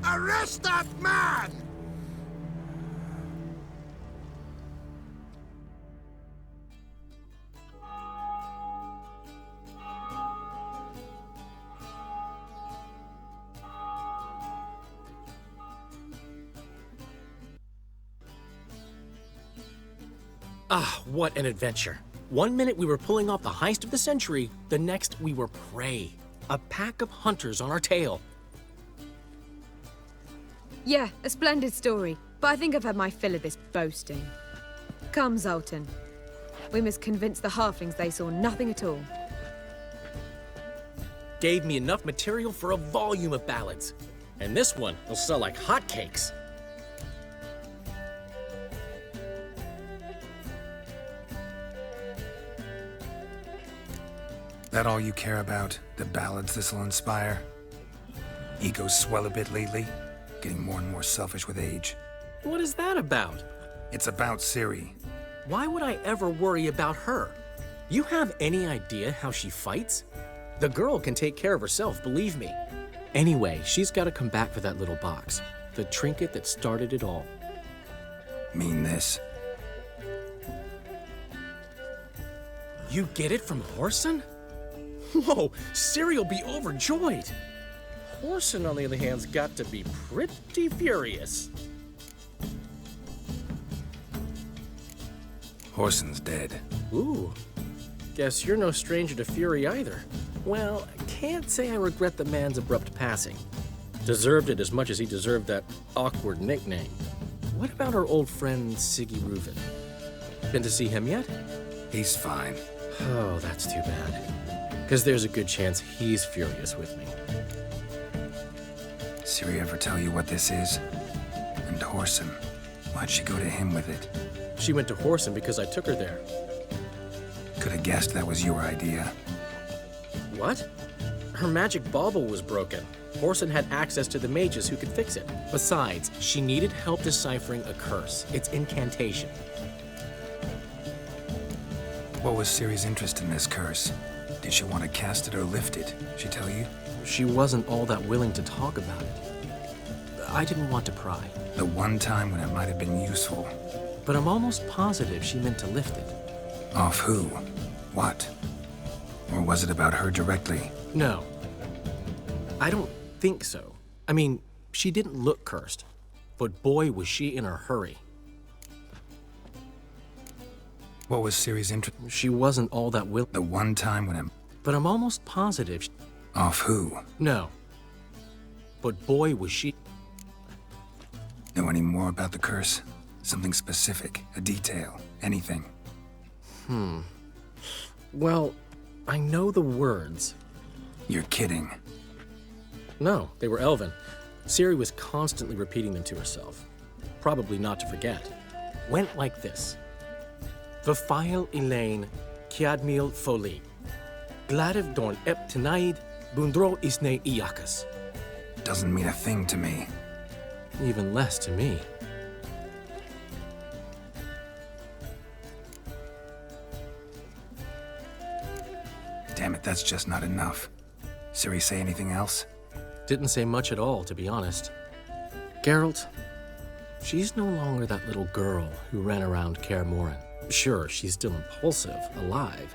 Arrest that man! Ah, what an adventure. One minute we were pulling off the heist of the century, the next we were prey. A pack of hunters on our tail. Yeah, a splendid story, but I think I've had my fill of this boasting. Come, Zoltan. We must convince the halflings they saw nothing at all. Gave me enough material for a volume of ballads. And this one will sell like hotcakes. That all you care about? The ballads this'll inspire? Egos swell a bit lately? Getting more and more selfish with age. What is that about? It's about Ciri. Why would I ever worry about her? You have any idea how she fights? The girl can take care of herself, believe me. Anyway, she's got to come back for that little box. The trinket that started it all. Mean this? You get it from Whoreson? Whoa, Ciri will be overjoyed. Whoreson, on the other hand, has got to be pretty furious. Whoreson's dead. Ooh, guess you're no stranger to fury either. Well, I can't say I regret the man's abrupt passing. Deserved it as much as he deserved that awkward nickname. What about our old friend Siggy Reuven? Been to see him yet? He's fine. Oh, that's too bad. Because there's a good chance he's furious with me. Ciri ever tell you what this is? And Whoreson, why'd she go to him with it? She went to Whoreson because I took her there. Could have guessed that was your idea. What? Her magic bauble was broken. Whoreson had access to the mages who could fix it. Besides, she needed help deciphering a curse. It's incantation. What was Ciri's interest in this curse? Did she want to cast it or lift it? She tell you? She wasn't all that willing to talk about it. I didn't want to pry. The one time when it might have been useful. But I'm almost positive she meant to lift it. Off who? What? Or was it about her directly? No. I don't think so. I mean, she didn't look cursed. But boy, was she in a hurry. What was Ciri's interest? She wasn't all that willing. The one time when I'm... But I'm almost positive... Off who? No. But boy, was she... Know any more about the curse? Something specific, a detail, anything? Well, I know the words. You're kidding. No, they were Elven. Ciri was constantly repeating them to herself. Probably not to forget. Went like this. Vafile Elaine, Kiadmil Foli. Gladiv Dorn Ep Tenaid, Bundro Isne Iakas. Doesn't mean a thing to me. Even less to me. Damn it, that's just not enough. Ciri say anything else? Didn't say much at all, to be honest. Geralt, she's no longer that little girl who ran around Kaer Morhen. Sure, she's still impulsive, alive,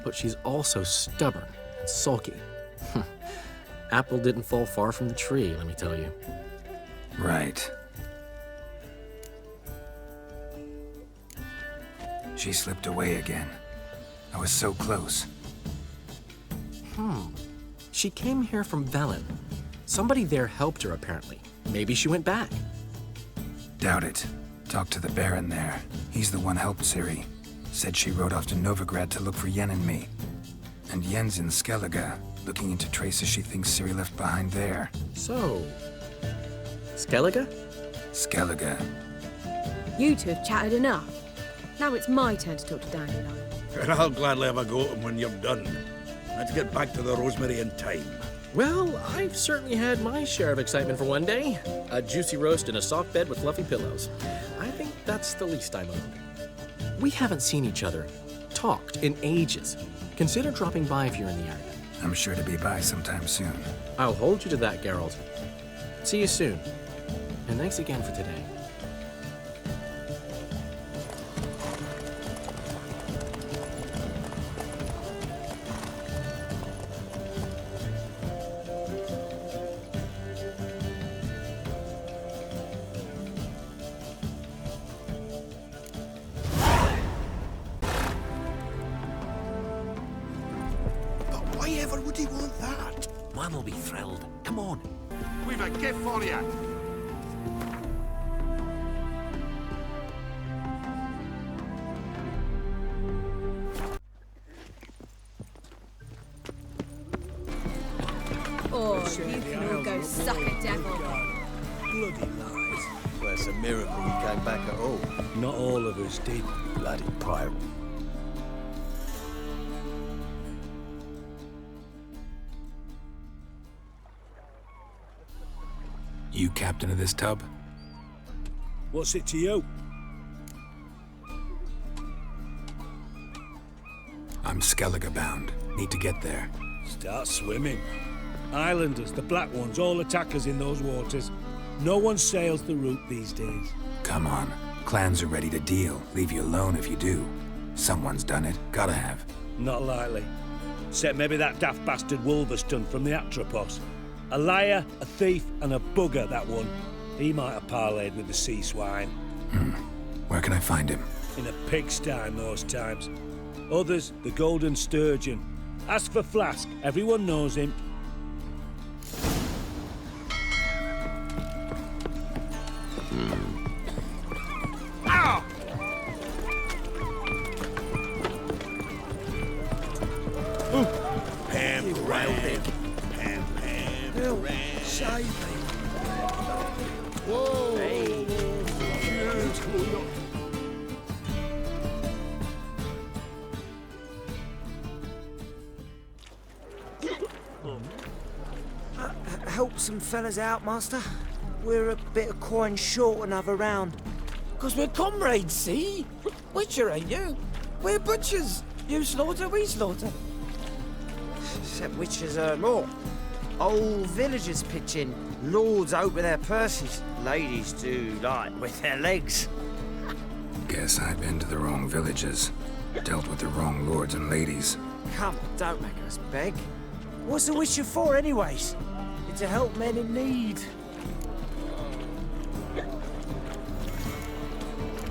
but she's also stubborn and sulky. Apple didn't fall far from the tree, let me tell you. Right. She slipped away again. I was so close. She came here from Velen. Somebody there helped her, apparently. Maybe she went back. Doubt it. Talked to the Baron there. He's the one helped Ciri. Said she rode off to Novigrad to look for Yen and me. And Yen's in Skellige, looking into traces she thinks Ciri left behind there. So... Skellige? Skellige. You two have chatted enough. Now it's my turn to talk to Dandelion. And I'll gladly have a go at him when you've done. Let's get back to the rosemary in time. Well, I've certainly had my share of excitement for one day. A juicy roast in a soft bed with fluffy pillows. I think that's the least I'm owed. We haven't seen each other, talked in ages. Consider dropping by if you're in the area. I'm sure to be by sometime soon. I'll hold you to that, Geralt. See you soon. And thanks again for today. Mum will be thrilled. Come on. We've a gift for you. Oh, you can all go suck a devil. Bloody lies. Well, it's a miracle we came back at all. Not all of us did. Bloody pirate. You captain of this tub? What's it to you? I'm Skellige bound. Need to get there. Start swimming. Islanders, the black ones, all attackers in those waters. No one sails the route these days. Come on. Clans are ready to deal. Leave you alone if you do. Someone's done it. Gotta have. Not likely. Except maybe that daft bastard Wolverston from the Atropos. A liar, a thief, and a bugger, that one. He might have parlayed with the sea swine. Where can I find him? In a pigsty most times. Others, the Golden Sturgeon. Ask for Flask. Everyone knows him. Ow! Pam, Pam, Help! Save me! Whoa! Hey. Help some fellas out, Master. We're a bit of coin short another round. 'Cause we're comrades, see? Witcher, ain't you? We're butchers. You slaughter, we slaughter. Except witches earn more. Old villagers pitch in. Lords open their purses. Ladies do like with their legs. Guess I've been to the wrong villages. Dealt with the wrong lords and ladies. Come, don't make us beg. What's a witcher for, anyways? It's to help men in need.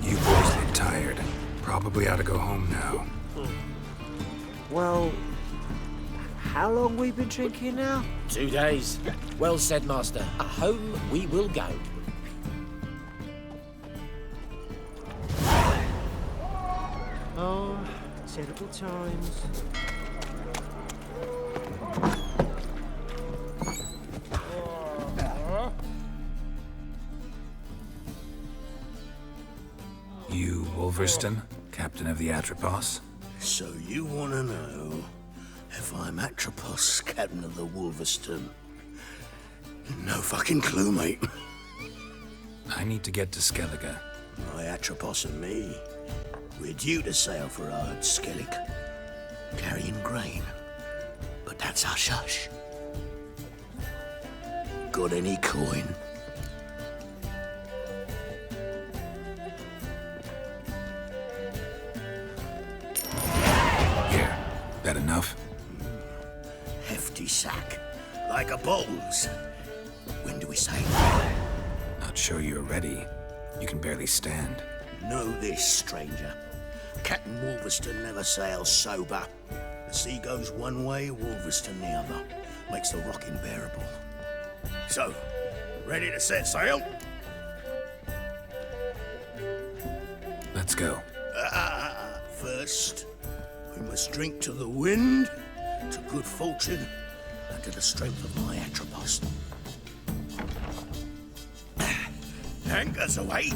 You boys look tired. Probably ought to go home now. Well, how long we been drinking now? 2 days. Well said, Master. Home we will go. Oh, terrible times. You, Wolverston, captain of the Atropos? So you want to know if I'm Atropos, captain of the Wolverston? No fucking clue, mate. I need to get to Skellige. My Atropos and me, we're due to sail for our Skellige, carrying grain. But that's hush-hush. Got any coin? Here, that enough? Hefty sack, like a bull's. When do we sail? Not sure you're ready. You can barely stand. Know this, stranger. Captain Wolverston never sails sober. The sea goes one way, Wolverston the other. Makes the rocking bearable. So, ready to set sail? Let's go. First, we must drink to the wind, to good fortune, and to the strength of my Atropos. Anchors away.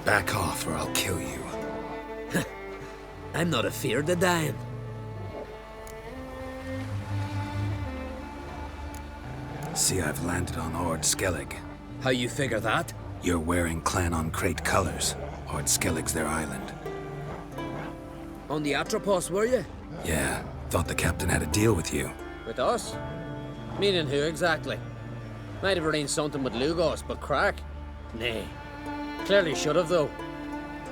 Back off or I'll kill you. I'm not afeard of dying. See, I've landed on Ord Skellige. How you figure that? You're wearing Clan on Crate colors. Ord Skellige's their island. On the Atropos, were you? Yeah, thought the captain had a deal with you. With us? Meaning who exactly? Might have arranged something with Lugos, but crack? Nay. Clearly should have, though.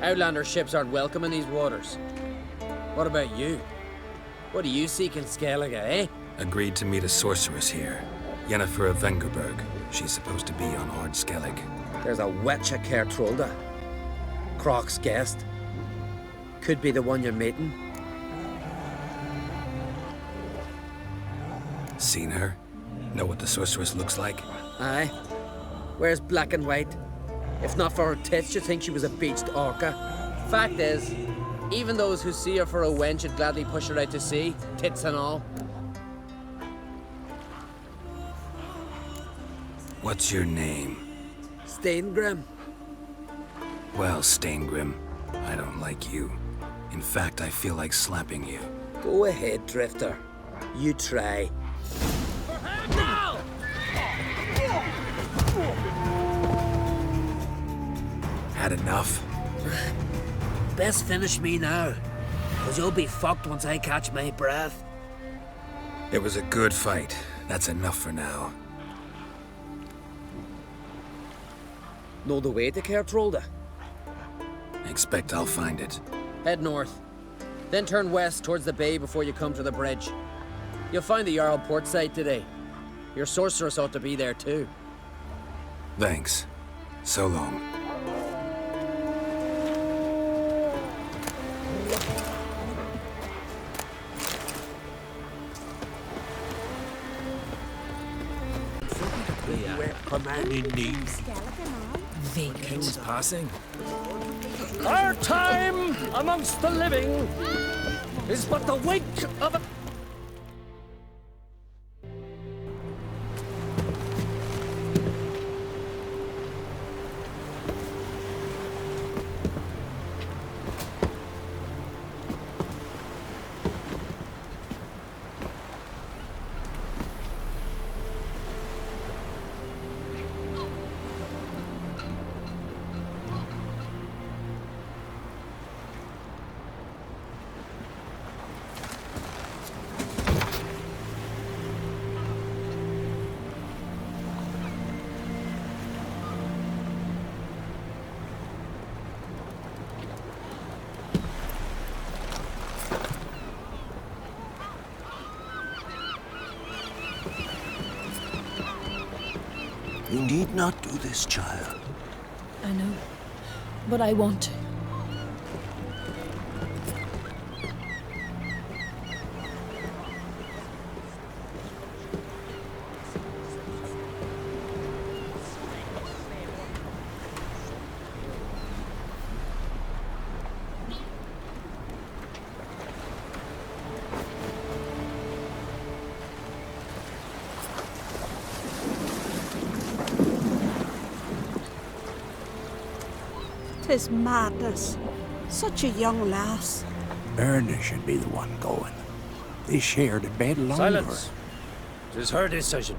Outlander ships aren't welcome in these waters. What about you? What do you seek in Skellige, eh? Agreed to meet a sorceress here. Yennefer of Vengerberg. She's supposed to be on Ord Skellige. There's a witch at Kertrolda. Croc's guest. Could be the one you're meeting. Seen her? Know what the sorceress looks like? Aye. Wears black and white. If not for her tits, you'd think she was a beached orca. Fact is, even those who see her for a wench would gladly push her out to sea, tits and all. What's your name? Steingrim. Well, Steingrim, I don't like you. In fact, I feel like slapping you. Go ahead, Drifter. You try. Now! Had enough? Best finish me now, because you'll be fucked once I catch my breath. It was a good fight. That's enough for now. Know the way to Kertrolda? Expect I'll find it. Head north. Then turn west towards the bay before you come to the bridge. You'll find the Jarl port site today. Your sorceress ought to be there too. Thanks. So long. Commanding needs. The king's passing. Our time amongst the living is but the wake of a... You need not do this, child. I know, but I want to. Tis madness. Such a young lass. Erna should be the one going. They shared a bed longer. Silence. It is her decision.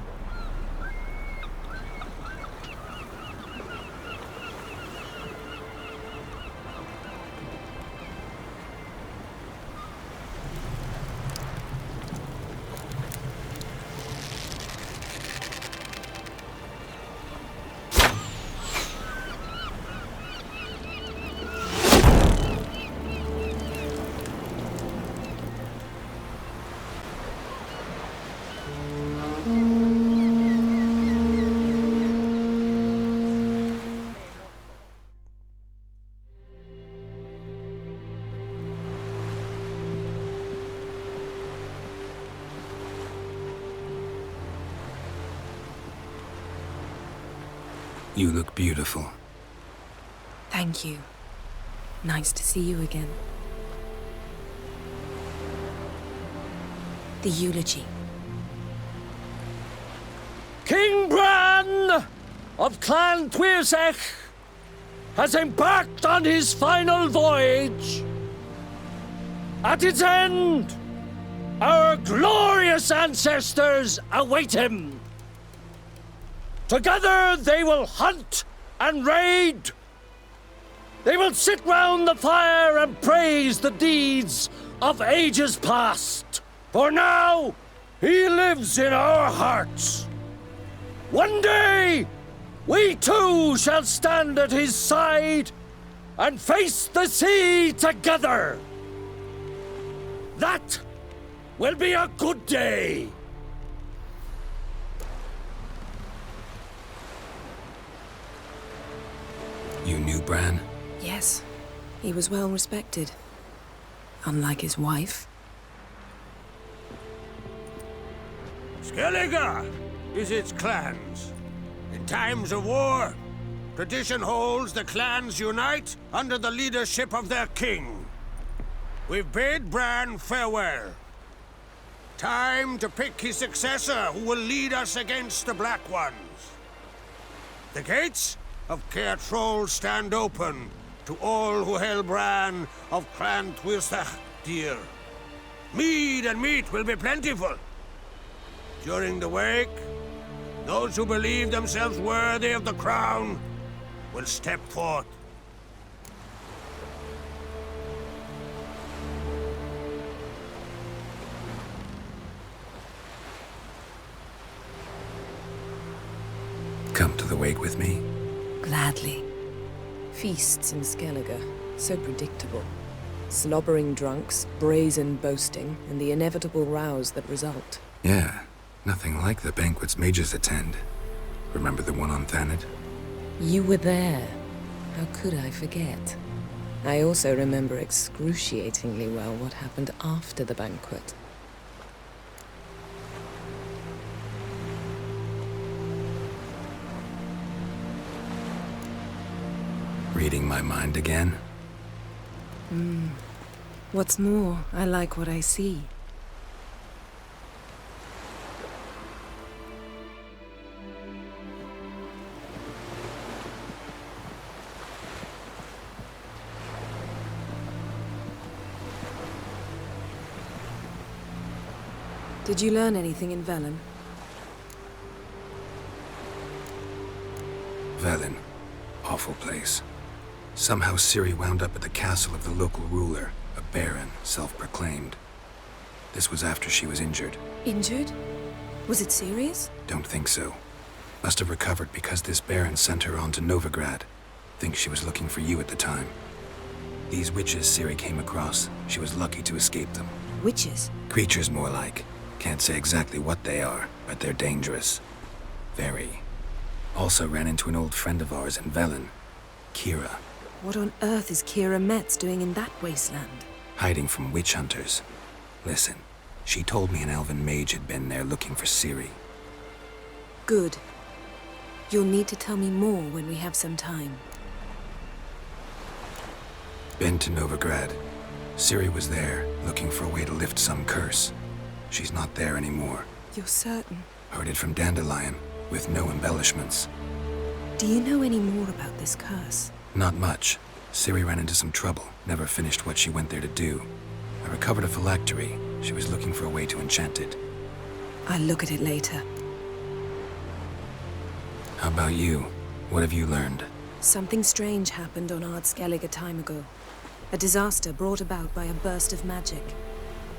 You look beautiful. Thank you. Nice to see you again. The eulogy. King Bran of Clan Tuirsech has embarked on his final voyage. At its end, our glorious ancestors await him. Together they will hunt and raid. They will sit round the fire and praise the deeds of ages past. For now, he lives in our hearts. One day, we too shall stand at his side and face the sea together. That will be a good day. You knew Bran? Yes, he was well respected. Unlike his wife. Skellige is its clans. In times of war, tradition holds the clans unite under the leadership of their king. We've bade Bran farewell. Time to pick his successor who will lead us against the Black Ones. The gates of Caer Troll stand open to all who held Bran of Clan Twisach dear. Mead and meat will be plentiful. During the wake, those who believe themselves worthy of the crown will step forth. Come to the wake with me? Gladly. Feasts in Skellige, so predictable. Slobbering drunks, brazen boasting, and the inevitable rows that result. Yeah, nothing like the banquets mages attend. Remember the one on Thanedd? You were there. How could I forget? I also remember excruciatingly well what happened after the banquet. Reading my mind again? What's more, I like what I see. Did you learn anything in Velen? Velen. Awful place. Somehow Ciri wound up at the castle of the local ruler, a baron, self-proclaimed. This was after she was injured. Injured? Was it serious? Don't think so. Must have recovered because this baron sent her on to Novigrad. Think she was looking for you at the time. These witches Ciri came across, she was lucky to escape them. Witches? Creatures more like. Can't say exactly what they are, but they're dangerous. Very. Also ran into an old friend of ours in Velen, Kira. What on earth is Kira Metz doing in that wasteland? Hiding from witch hunters. Listen, she told me an elven mage had been there looking for Ciri. Good. You'll need to tell me more when we have some time. Been to Novigrad. Ciri was there, looking for a way to lift some curse. She's not there anymore. You're certain? Heard it from Dandelion, with no embellishments. Do you know any more about this curse? Not much. Ciri ran into some trouble, never finished what she went there to do. I recovered a phylactery. She was looking for a way to enchant it. I'll look at it later. How about you? What have you learned? Something strange happened on Ard Skellige a time ago. A disaster brought about by a burst of magic.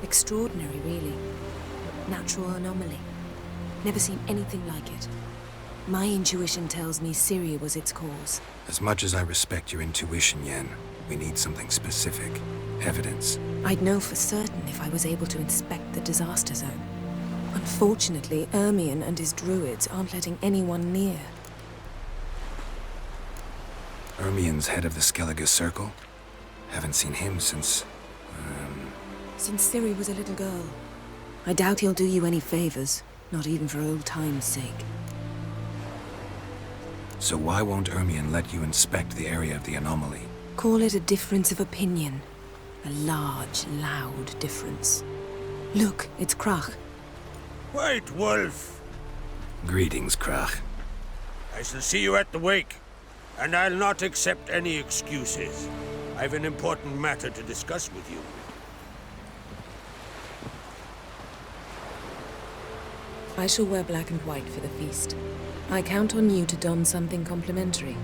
Extraordinary, really. Natural anomaly. Never seen anything like it. My intuition tells me Ciri was its cause. As much as I respect your intuition, Yen, we need something specific. Evidence. I'd know for certain if I was able to inspect the disaster zone. Unfortunately, Ermion and his druids aren't letting anyone near. Ermion's head of the Skellige Circle? Haven't seen him since... Since Ciri was a little girl. I doubt he'll do you any favors, not even for old time's sake. So why won't Ermion let you inspect the area of the anomaly? Call it a difference of opinion. A large, loud difference. Look, it's Krach. White Wolf! Greetings, Krach. I shall see you at the wake. and I'll not accept any excuses. I've an important matter to discuss with you. I shall wear black and white for the feast. I count on you to don something complimentary.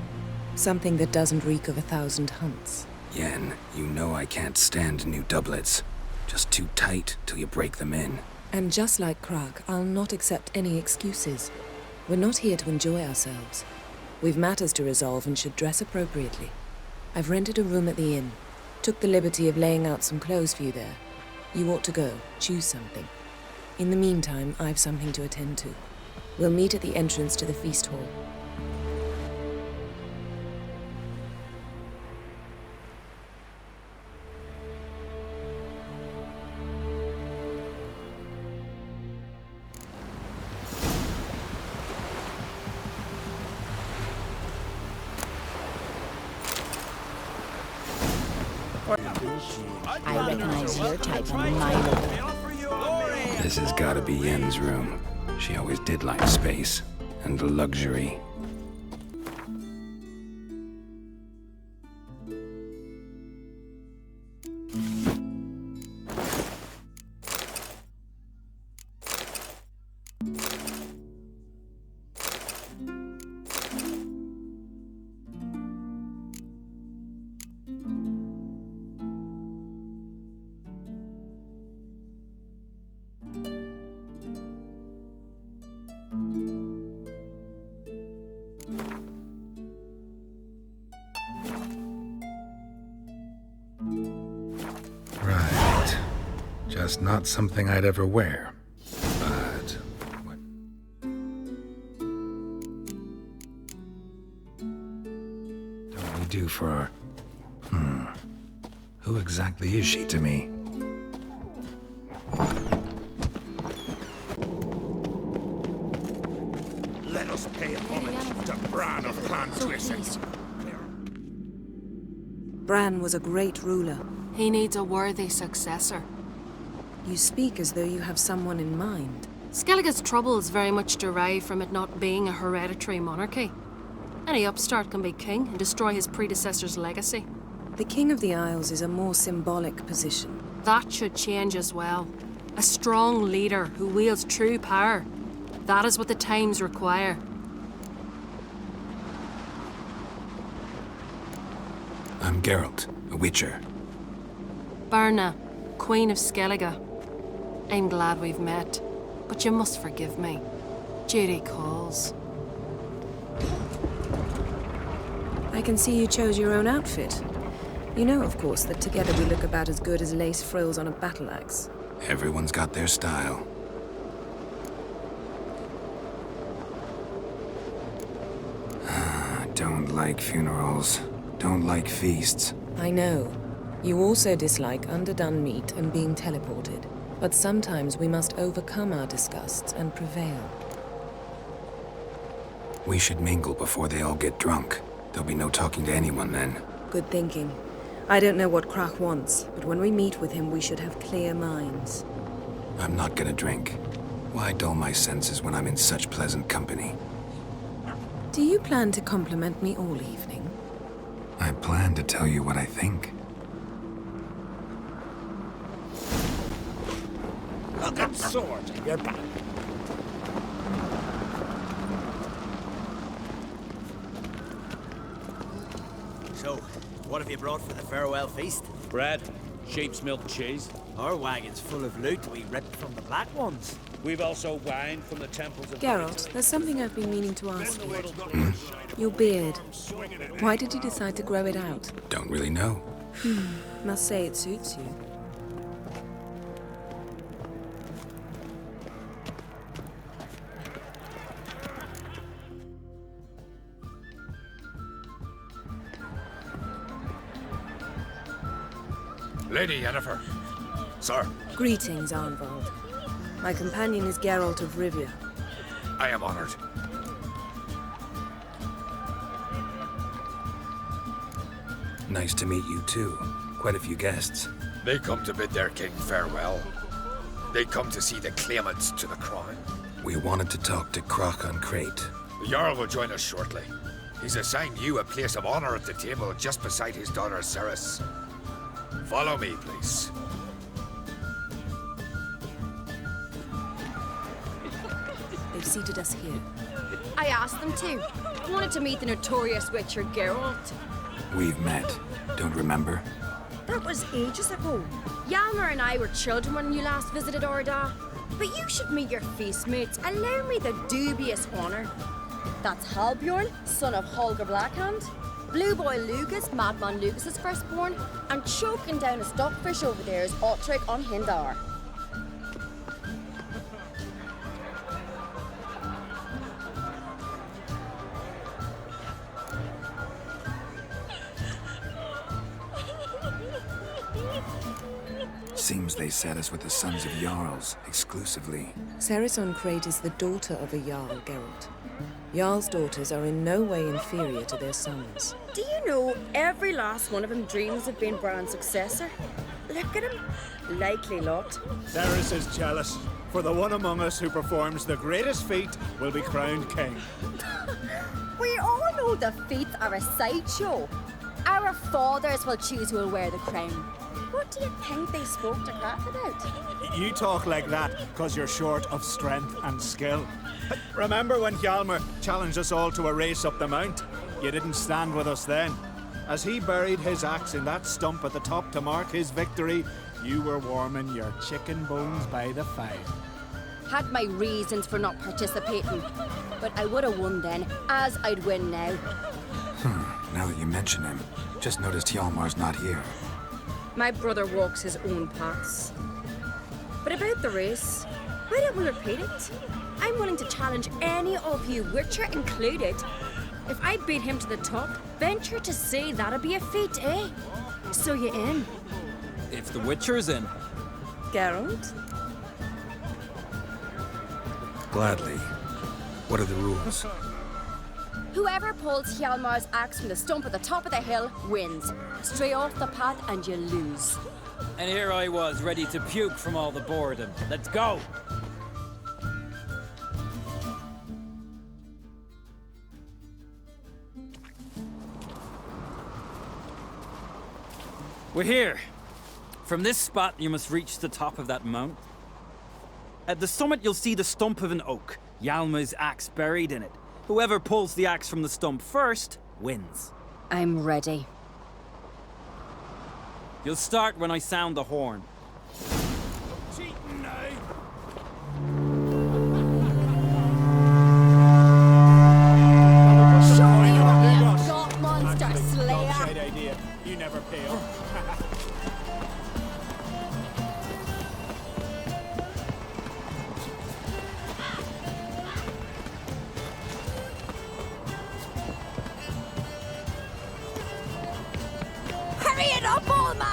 Something that doesn't reek of 1,000 hunts. Yen, you know I can't stand new doublets. Just too tight till you break them in. And just like Krak, I'll not accept any excuses. We're not here to enjoy ourselves. We've matters to resolve and should dress appropriately. I've rented a room at the inn. Took the liberty of laying out some clothes for you there. You ought to go. Choose something. In the meantime, I've something to attend to. We'll meet at the entrance to the feast hall. I recognize your type a mile away. This has gotta be Yen's room. She always did like space and luxury. Right. Just not something I'd ever wear. But what? Don't we do for... Who exactly is she to me? Let us pay homage to Bran of Clan Twist. Bran was a great ruler. He needs a worthy successor. You speak as though you have someone in mind. Skellige's troubles very much derive from it not being a hereditary monarchy. Any upstart can be king and destroy his predecessor's legacy. The King of the Isles is a more symbolic position. That should change as well. A strong leader who wields true power. That is what the times require. I'm Geralt, a witcher. Birna, Queen of Skellige. I'm glad we've met, but you must forgive me. Duty calls. I can see you chose your own outfit. You know, of course, that together we look about as good as lace frills on a battle axe. Everyone's got their style. Don't like funerals. Don't like feasts. I know. You also dislike underdone meat and being teleported. But sometimes we must overcome our disgusts and prevail. We should mingle before they all get drunk. There'll be no talking to anyone then. Good thinking. I don't know what Krak wants, but when we meet with him, we should have clear minds. I'm not gonna drink. Why dull my senses when I'm in such pleasant company? Do you plan to compliment me all evening? I plan to tell you what I think. Look at swords on your back. So, what have you brought for the farewell feast? Bread, sheep's milk cheese. Our wagon's full of loot we ripped from the Black Ones. We've also wine from the temples of... Geralt, there's something I've been meaning to ask you. Your beard. Why did you decide to grow it out? Don't really know. Must say it suits you. Lady Yennefer. Sir. Greetings, Arnvald. My companion is Geralt of Rivia. I am honored. Nice to meet you too. Quite a few guests. They come to bid their king farewell. They come to see the claimants to the crown. We wanted to talk to Krak on Crate. The Jarl will join us shortly. He's assigned you a place of honor at the table just beside his daughter Ceres. Follow me, please. They've seated us here. I asked them to. I wanted to meet the notorious witcher Geralt. We've met. Don't remember? That was ages ago. Hjalmar and I were children when you last visited Orda. But you should meet your feast mates. Allow me the dubious honor. That's Halbjorn, son of Holger Blackhand. Blue Boy Lugas, Madman Lugas' firstborn. And choking down a stockfish over there is Otrek on Hindar. Seems they set us with the sons of Jarls, exclusively. Ceres on Crate is the daughter of a Jarl, Geralt. Jarl's daughters are in no way inferior to their sons. Do you know every last one of them dreams of being Bran's successor? Look at him. Likely lot. Ceres is jealous, for the one among us who performs the greatest feat will be crowned king. We all know the feats are a sideshow. Our fathers will choose who will wear the crown. What do you think they spoke to Craft about? You talk like that because you're short of strength and skill. Remember when Hjalmar challenged us all to a race up the mount? You didn't stand with us then. As he buried his axe in that stump at the top to mark his victory, you were warming your chicken bones by the fire. Had my reasons for not participating, but I would have won then, as I'd win now. Now that you mention him, just noticed Hjalmar's not here. My brother walks his own paths. But about the race, why don't we repeat it? I'm willing to challenge any of you, Witcher included. If I beat him to the top, venture to say that'd be a feat, eh? So you in? If the Witcher's in. Geralt? Gladly. What are the rules? Whoever pulls Hjalmar's axe from the stump at the top of the hill wins. Stray off the path and you lose. And here I was, ready to puke from all the boredom. Let's go! We're here. From this spot, you must reach the top of that mount. At the summit, you'll see the stump of an oak, Hjalmar's axe buried in it. Whoever pulls the axe from the stump first, wins. I'm ready. You'll start when I sound the horn. Cheating now. Show me what you've got, monster slayer! Shite idea. You never pay up. Hurry it up, old man!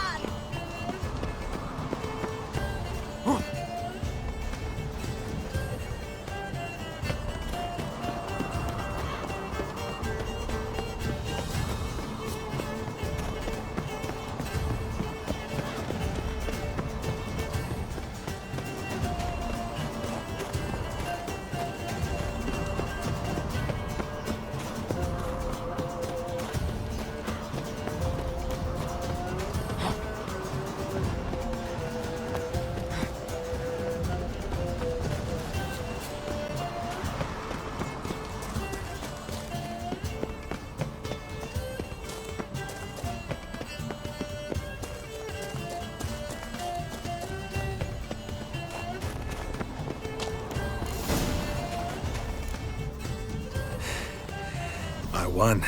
I won,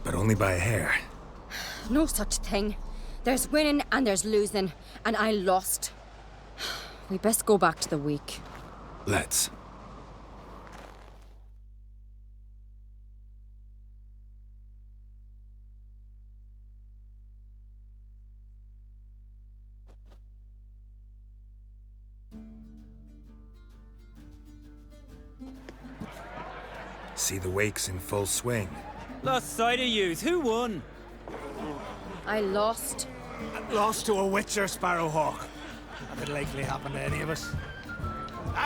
but only by a hair. No such thing. There's winning and there's losing, and I lost. We best go back to the week. Let's. See the wakes in full swing. Lost sight of yous. Who won? I lost. Lost to a Witcher Sparrowhawk. That could likely happen to any of us.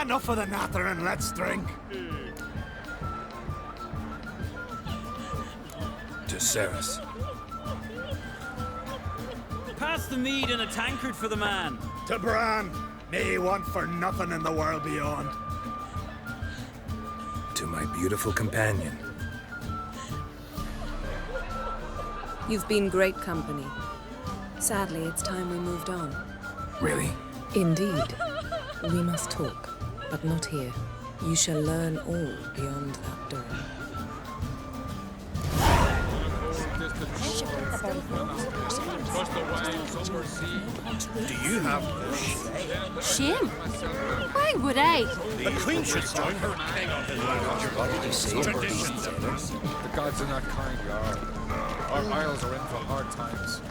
Enough of the nattering, let's drink. Ceres. Pass the mead in a tankard for the man. To Bran, me want for nothing in the world beyond. To my beautiful companion. You've been great company. Sadly, it's time we moved on. Really? Indeed. We must talk, but not here. You shall learn all beyond that door. Do you have Shim? Why would I? The Queen should join her king on his traditions. The gods are not kind, Jarl. Our isles are in for hard times.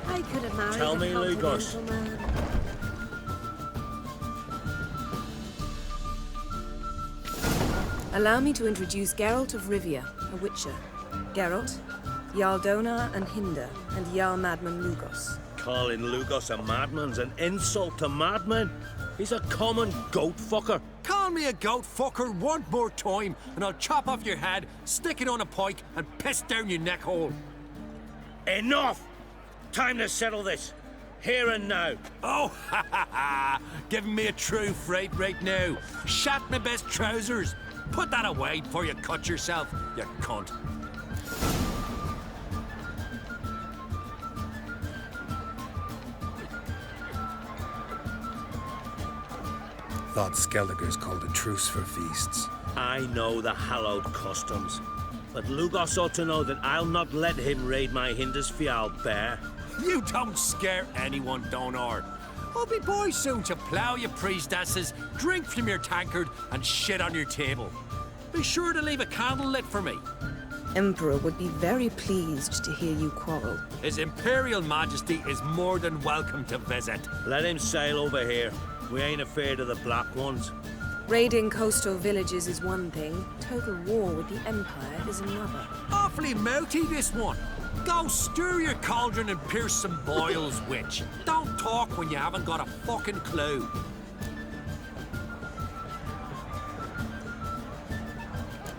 I could have married Tell a me, Lugos. continental man. Allow me to introduce Geralt of Rivia, a witcher. Geralt, Jarl Donar and Hinder, and Jarl Madman Lugos. Calling Lugos a madman's an insult to madmen. He's a common goat fucker. Call me a goat fucker one more time, and I'll chop off your head, stick it on a pike, and piss down your neck hole. Enough! Time to settle this. Here and now. Oh, ha ha ha! Giving me a true fright right now. Shat my best trousers. Put that away before you cut yourself, you cunt. Thought Skellige's called a truce for feasts. I know the hallowed customs, but Lugos ought to know that I'll not let him raid my Hinder's fial bear. You don't scare anyone, Donar. I'll be boys soon to plough your priestesses, drink from your tankard, and shit on your table. Be sure to leave a candle lit for me. Emperor would be very pleased to hear you quarrel. His Imperial Majesty is more than welcome to visit. Let him sail over here. We ain't afraid of the Black Ones. Raiding coastal villages is one thing. Total war with the Empire is another. Awfully mouty, this one. Go stir your cauldron and pierce some boils, witch. Don't talk when you haven't got a fucking clue.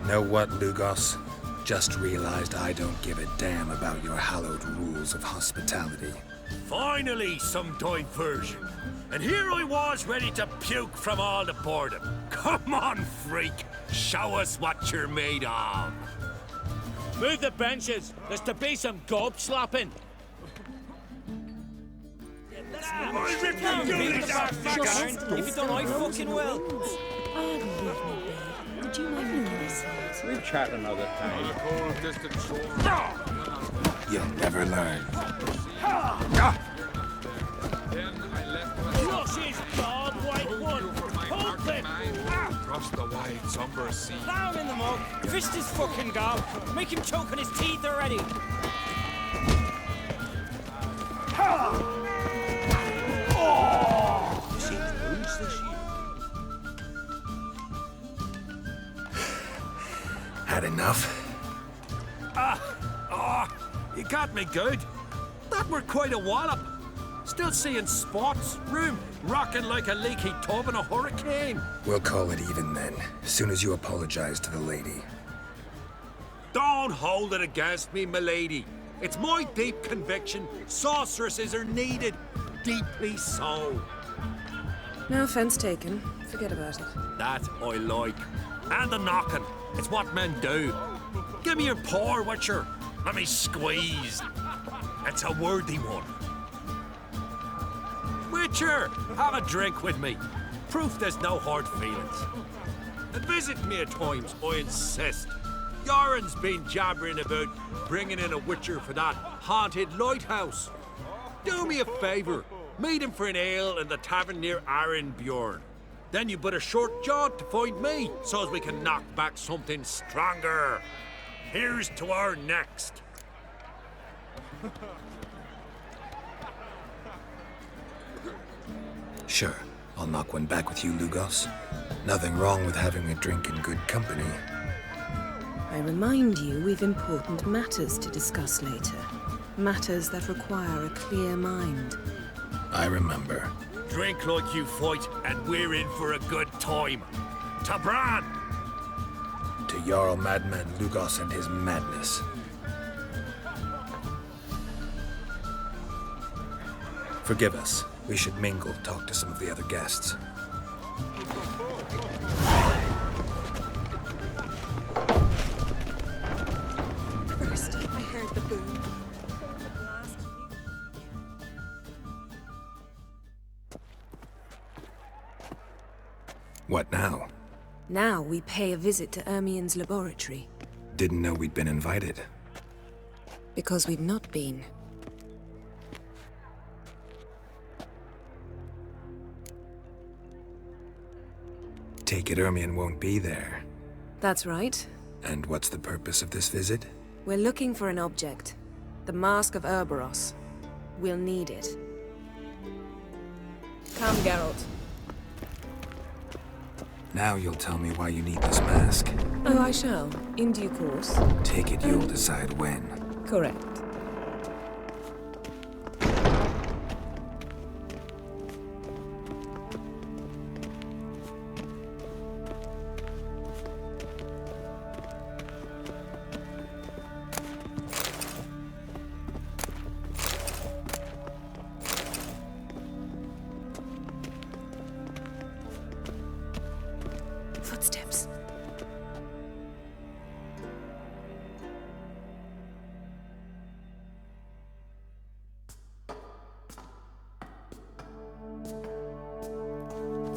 Know what, Lugos? Just realized I don't give a damn about your hallowed rules of hospitality. Finally, some diversion. And here I was ready to puke from all the boredom. Come on, freak. Show us what you're made of. Move the benches. There's to be some gob slapping. If you don't, I fucking will. Would you mind this? We'll chat another time. You'll never learn. Crush his dog, white one. Hold him. Across the wide, somber sea. Down in the mug. Fist his fucking gob. Make him choke on his teeth already. Had enough? You got me good. That were quite a wallop. Still seeing spots, room rocking like a leaky tub in a hurricane. We'll call it even then, as soon as you apologize to the lady. Don't hold it against me, milady. It's my deep conviction sorceresses are needed. Deeply so. No offense taken. Forget about it. That I like. And the knocking. It's what men do. Give me your paw, Witcher. Let me squeeze. It's a worthy one. Witcher, have a drink with me. Proof there's no hard feelings. And visit me at times, I insist. Yoren's been jabbering about bringing in a Witcher for that haunted lighthouse. Do me a favour. Meet him for an ale in the tavern near Arenbjorn. Then you but a short jaunt to find me, so as we can knock back something stronger. Here's to our next. Sure, I'll knock one back with you, Lugos. Nothing wrong with having a drink in good company. I remind you we've important matters to discuss later. Matters that require a clear mind. I remember. Drink like you fight, and we're in for a good time. To Bran! To Jarl Madman Lugos and his madness. Forgive us. We should mingle, talk to some of the other guests. First, I heard the boom. What now? Now we pay a visit to Ermien's laboratory. Didn't know we'd been invited. Because we've not been. Take it Ermien won't be there. That's right. And what's the purpose of this visit? We're looking for an object. The Mask of Ouroboros. We'll need it. Come, Geralt. Now you'll tell me why you need this mask. Oh, I shall. In due course. Take it you'll decide when. Correct. Footsteps.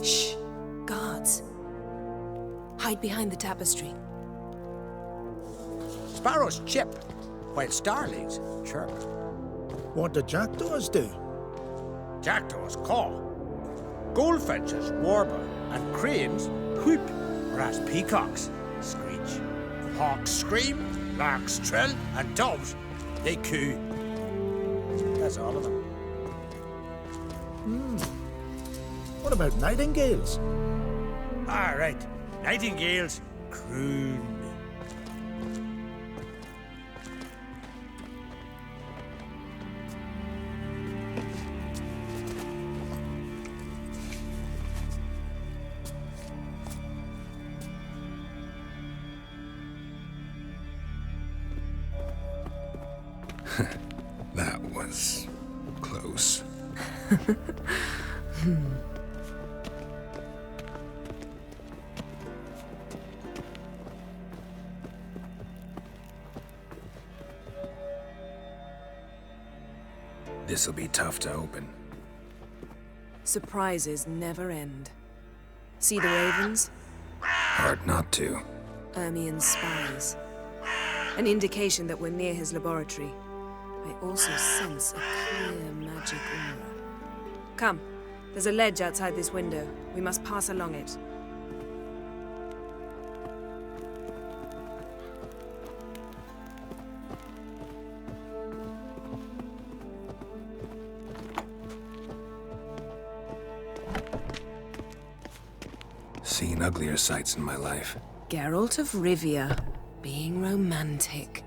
Shh. Guards. Hide behind the tapestry. Sparrows chip, while starlings chirp. What do jackdaws do? Jackdaws caw. Goldfinches warble, and cranes whoop, whereas peacocks screech. Hawks scream, larks trill, and doves, they coo. That's all of them. What about nightingales? All right, nightingales croon. That was close. This'll be tough to open. Surprises never end. See the ravens? Hard not to. Ermien's spies. An indication that we're near his laboratory. I also sense a clear magic aura. Come, there's a ledge outside this window. We must pass along it. Seen uglier sights in my life. Geralt of Rivia, being romantic.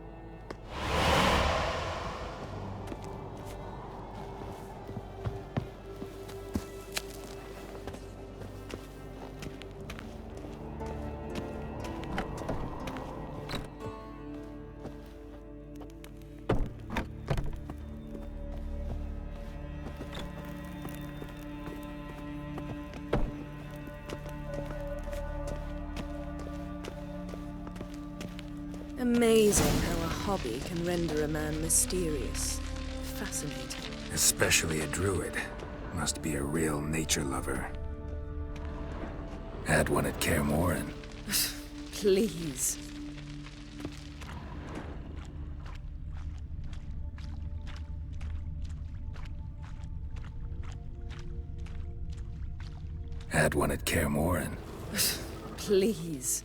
Amazing how a hobby can render a man mysterious. Fascinating. Especially a druid. Must be a real nature lover. Had one at Kaer Morhen. Please. Had one at Kaer Morhen. Please.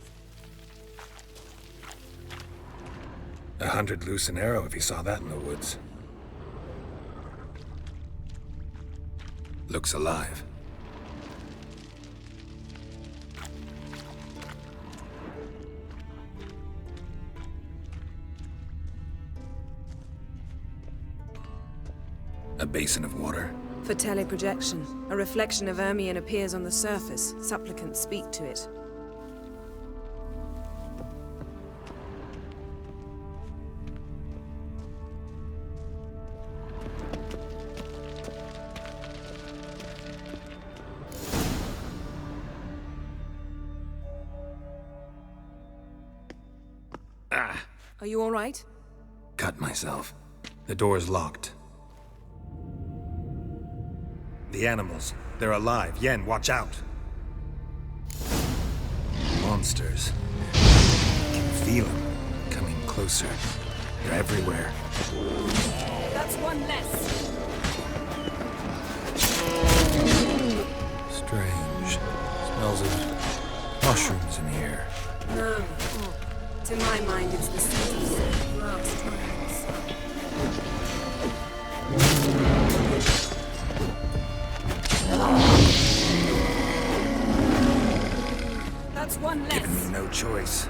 100 loose an arrow if you saw that in the woods. Looks alive. A basin of water. For teleprojection, a reflection of Ermien appears on the surface. Supplicants speak to it. Are you all right? Cut myself. The door's locked. The animals. They're alive. Yen, watch out! Monsters. I can feel them coming closer. They're everywhere. That's one less. Strange. Smells of mushrooms in here. No. To my mind, it's the scent of grass trials. That's one less. Giving me no choice.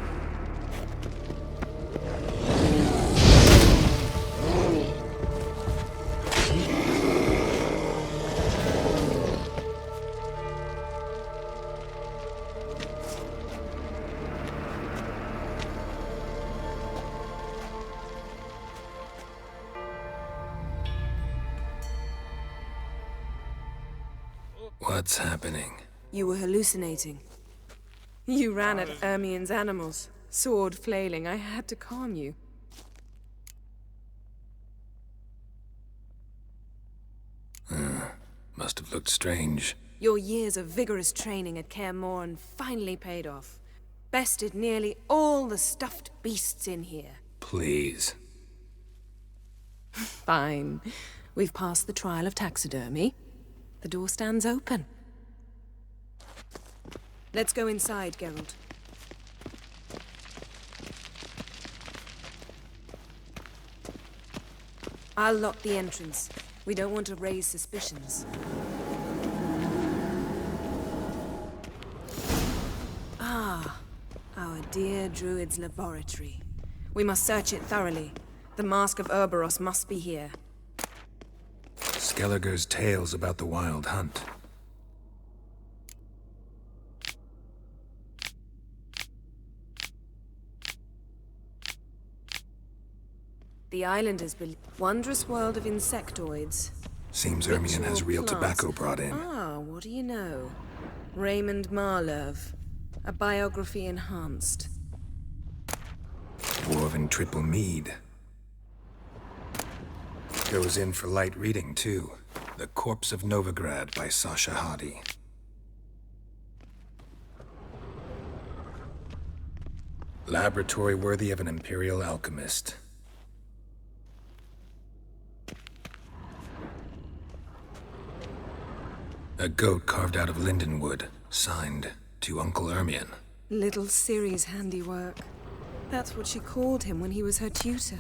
What's happening? You were hallucinating. You ran at Ermien's animals, sword flailing. I had to calm you. Must have looked strange. Your years of vigorous training at Kaer Morhen finally paid off. Bested nearly all the stuffed beasts in here. Please. Fine. We've passed the trial of taxidermy. The door stands open. Let's go inside, Geralt. I'll lock the entrance. We don't want to raise suspicions. Ah, our dear Druid's laboratory. We must search it thoroughly. The Mask of Ouroboros must be here. Skellige's tales about the Wild Hunt. The islanders believe... Wondrous world of insectoids. Seems Ermien has real tobacco brought in. Ah, what do you know? Raymond Marlove. A biography enhanced. Dwarven triple mead. Goes in for light reading, too. The Corpse of Novigrad by Sasha Hadi. Laboratory worthy of an imperial alchemist. A goat carved out of lindenwood, signed to Uncle Ermien. Little Ciri's handiwork. That's what she called him when he was her tutor.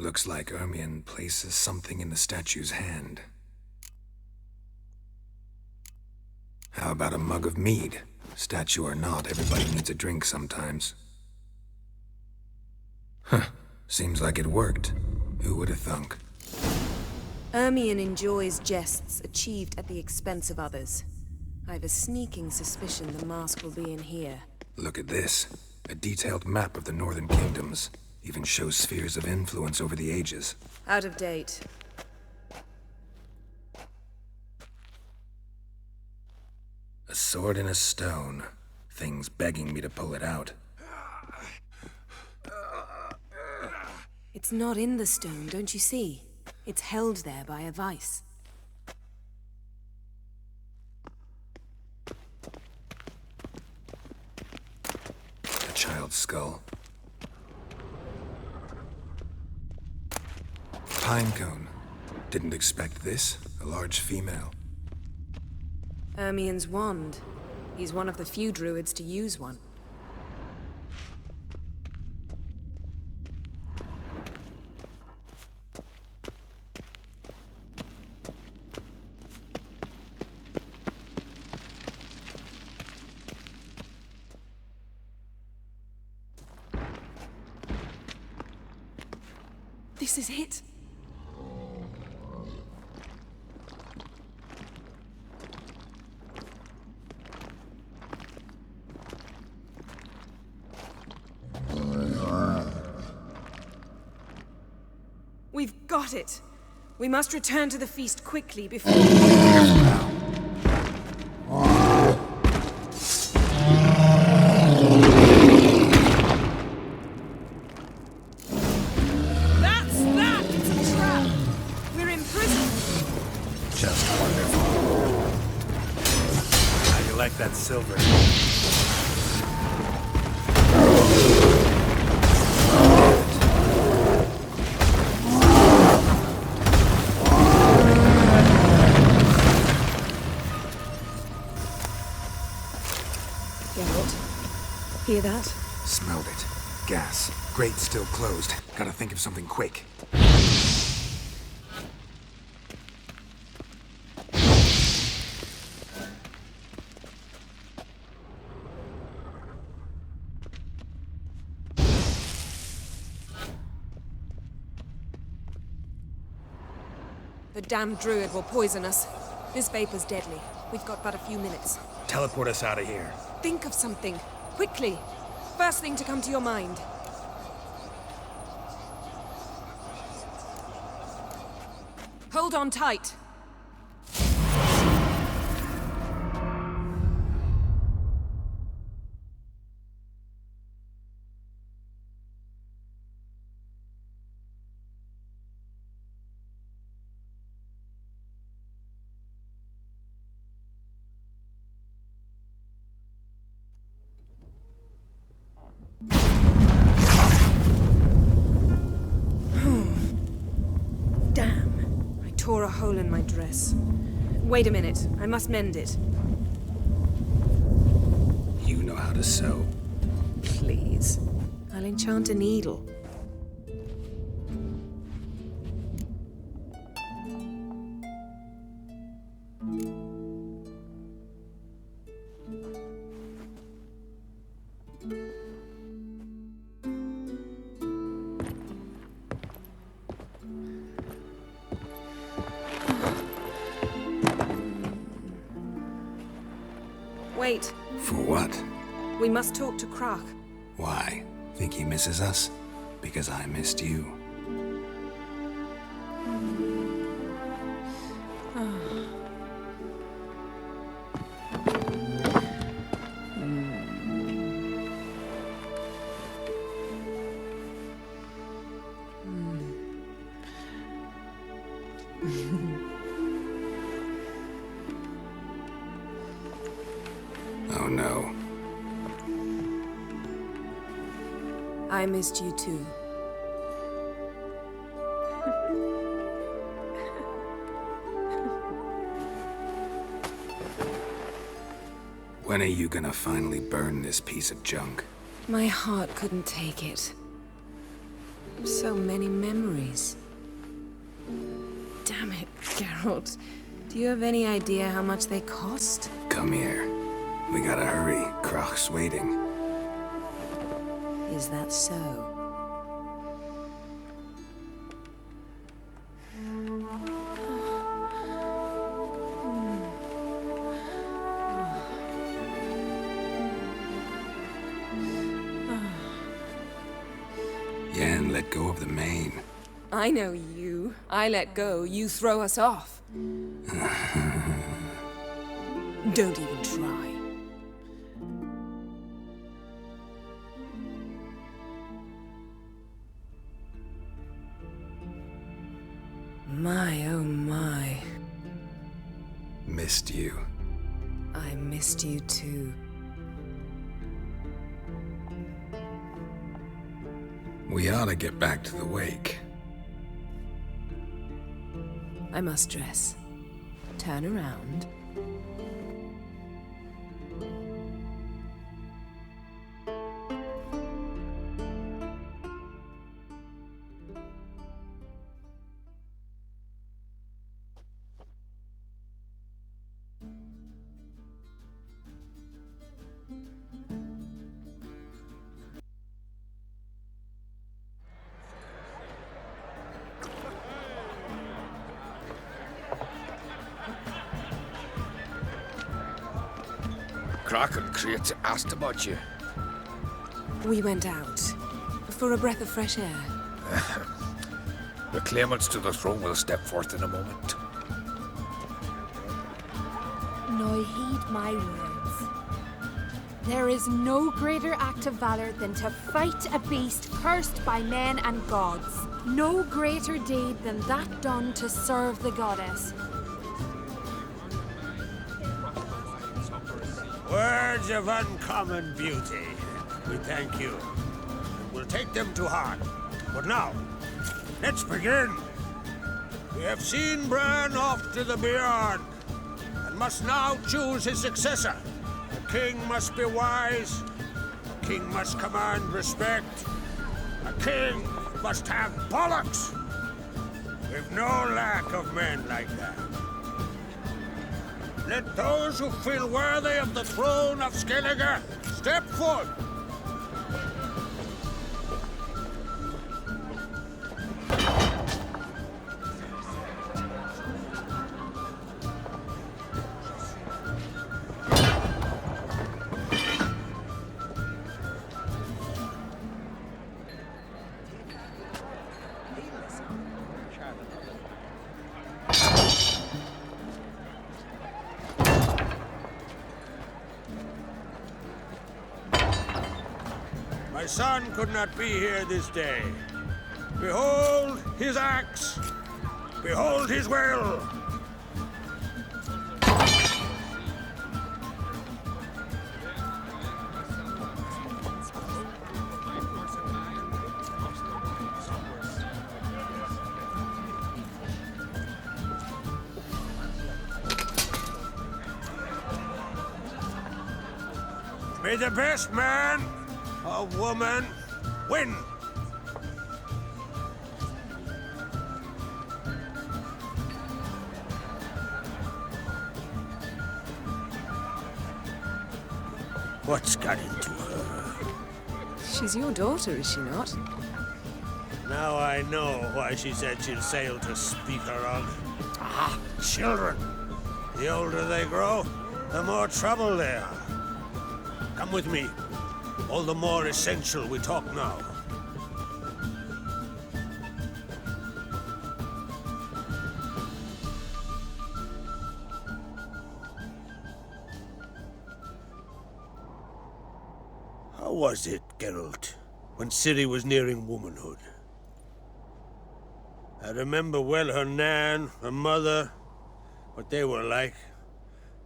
Looks like Ermien places something in the statue's hand. How about a mug of mead? Statue or not, everybody needs a drink sometimes. Huh. Seems like it worked. Who would have thunk? Ermien enjoys jests achieved at the expense of others. I've a sneaking suspicion the mask will be in here. Look at this. A detailed map of the Northern Kingdoms. Even shows spheres of influence over the ages. Out of date. A sword in a stone. Thing's begging me to pull it out. It's not in the stone, don't you see? It's held there by a vice. A child's skull. Pinecone. Didn't expect this. A large female. Ermien's wand. He's one of the few druids to use one. This is it. Got it. We must return to the feast quickly before... That's that! It's a trap! We're in prison! Just wonderful. How do you like that silver? Geralt, hear that? Smelled it. Gas. Grate still closed. Gotta think of something quick. The damned druid will poison us. This vapor's deadly. We've got but a few minutes. Teleport us out of here. Think of something. Quickly. First thing to come to your mind. Hold on tight. Damn. I tore a hole in my dress. Wait a minute. I must mend it. You know how to sew. Please. I'll enchant a needle. Wait. For what? We must talk to Krak. Why? Think he misses us? Because I missed you. Oh no. I missed you too. When are you gonna finally burn this piece of junk? My heart couldn't take it. So many memories. Damn it, Geralt. Do you have any idea how much they cost? Come here. We gotta hurry. Krach's waiting. Is that so? Yen, let go of the mane. I know you. I let go, you throw us off. Don't even try. My, oh my. Missed you. I missed you too. We ought to get back to the wake. I must dress. Turn around. Kraken creates asked about you. We went out for a breath of fresh air. The claimants to the throne will step forth in a moment. Now heed my words. There is no greater act of valor than to fight a beast cursed by men and gods. No greater deed than that done to serve the goddess. Words of uncommon beauty. We thank you. We'll take them to heart. But now, let's begin. We have seen Bran off to the beyond, and must now choose his successor. A king must be wise. A king must command respect. A king must have bollocks. We've no lack of men like that. Let those who feel worthy of the throne of Skellige step forth. My son could not be here this day. Behold his axe. Behold his will. May the best man or woman win. What's got into her? She's your daughter, is she not? Now I know why she said she'll sail to speak her of. Ah, children. The older they grow, the more trouble they are. Come with me. All the more essential we talk now. How was it, Geralt, when Ciri was nearing womanhood? I remember well her nan, her mother, what they were like.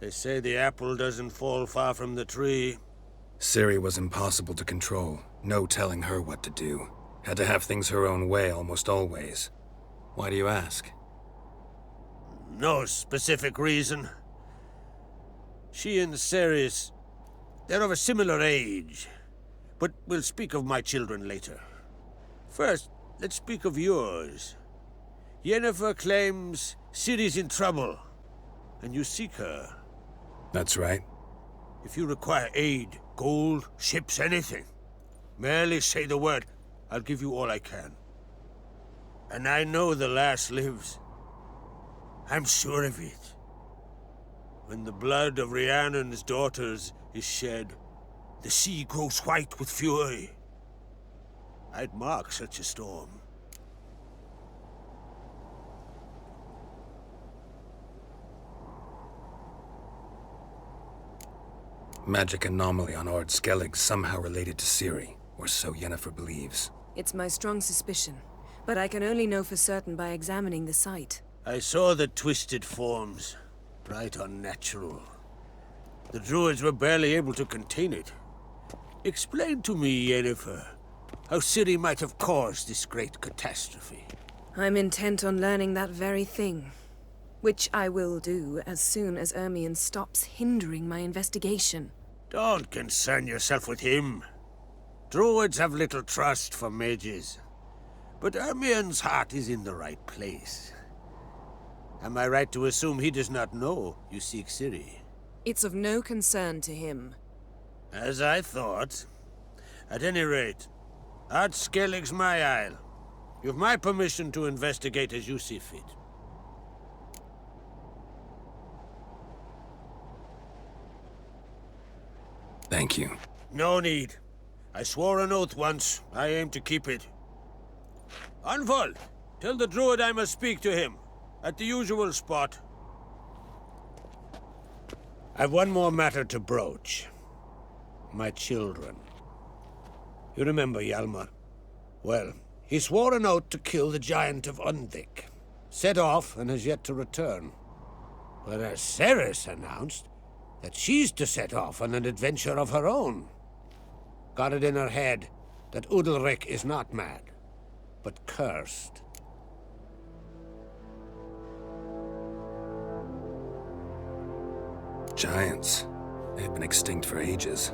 They say the apple doesn't fall far from the tree. Ciri was impossible to control. No telling her what to do. Had to have things her own way almost always. Why do you ask? No specific reason. She and Ceres, they're of a similar age. But we'll speak of my children later. First, let's speak of yours. Yennefer claims Ciri's in trouble, and you seek her. That's right. If you require aid, gold, ships, anything, merely say the word. I'll give you all I can. And I know the lass lives. I'm sure of it. When the blood of Rhiannon's daughters is shed, the sea grows white with fury. I'd mark such a storm. Magic anomaly on Ard Skellig somehow related to Ciri, or so Yennefer believes. It's my strong suspicion, but I can only know for certain by examining the site. I saw the twisted forms, right unnatural. The druids were barely able to contain it. Explain to me, Yennefer, how Ciri might have caused this great catastrophe. I'm intent on learning that very thing, which I will do as soon as Ermion stops hindering my investigation. Don't concern yourself with him. Druids have little trust for mages. But Ermion's heart is in the right place. Am I right to assume he does not know you seek Ciri? It's of no concern to him. As I thought. At any rate, Ard Skellig's my isle. You've my permission to investigate as you see fit. Thank you. No need. I swore an oath once. I aim to keep it. Unfold. Tell the druid I must speak to him. At the usual spot. I've one more matter to broach. My children. You remember Hjalmar? Well, he swore an oath to kill the giant of Undvik. Set off and has yet to return. Whereas Ceres announced that she's to set off on an adventure of her own. Got it in her head that Udalric is not mad, but cursed. Giants. They've been extinct for ages.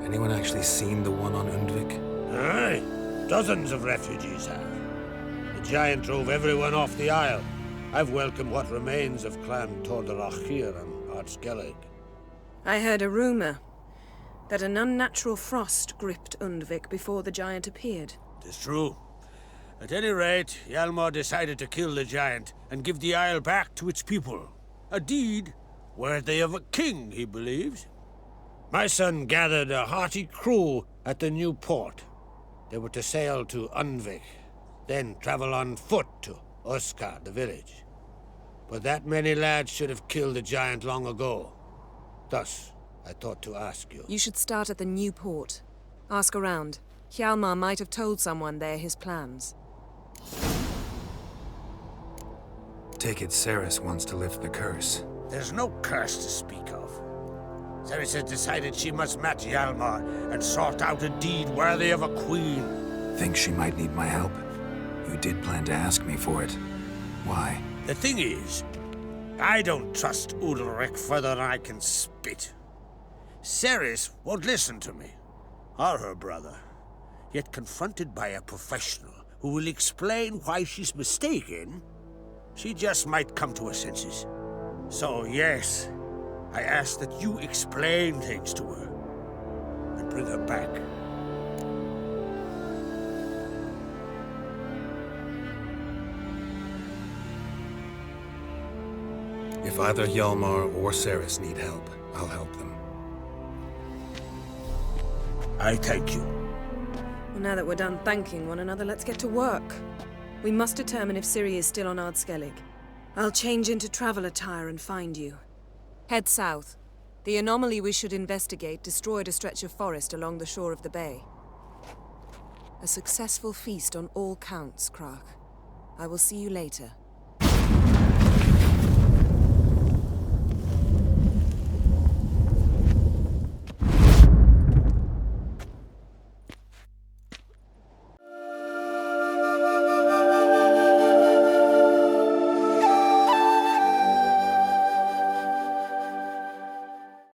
Anyone actually seen the one on Undvik? Aye. Dozens of refugees have. The giant drove everyone off the isle. I've welcomed what remains of Clan Tordarachir and Ardskellig. I heard a rumor that an unnatural frost gripped Undvik before the giant appeared. It's true. At any rate, Hjalmar decided to kill the giant and give the isle back to its people. A deed worthy of a king, he believes. My son gathered a hearty crew at the new port. They were to sail to Undvik, then travel on foot to Oskar, the village. But that many lads should have killed the giant long ago. Thus, I thought to ask you. You should start at the new port. Ask around. Hjalmar might have told someone there his plans. Take it Ceres wants to lift the curse. There's no curse to speak of. Ceres has decided she must match Hjalmar and sort out a deed worthy of a queen. Think she might need my help? You did plan to ask me for it. Why? The thing is, I don't trust Udalric further than I can spit. Ceres won't listen to me, or her brother. Yet confronted by a professional who will explain why she's mistaken, she just might come to her senses. So yes, I ask that you explain things to her and bring her back. If either Hjalmar or Ceres need help, I'll help them. I thank you. Well, now that we're done thanking one another, let's get to work. We must determine if Ciri is still on Ardskellig. I'll change into travel attire and find you. Head south. The anomaly we should investigate destroyed a stretch of forest along the shore of the bay. A successful feast on all counts, Krach. I will see you later.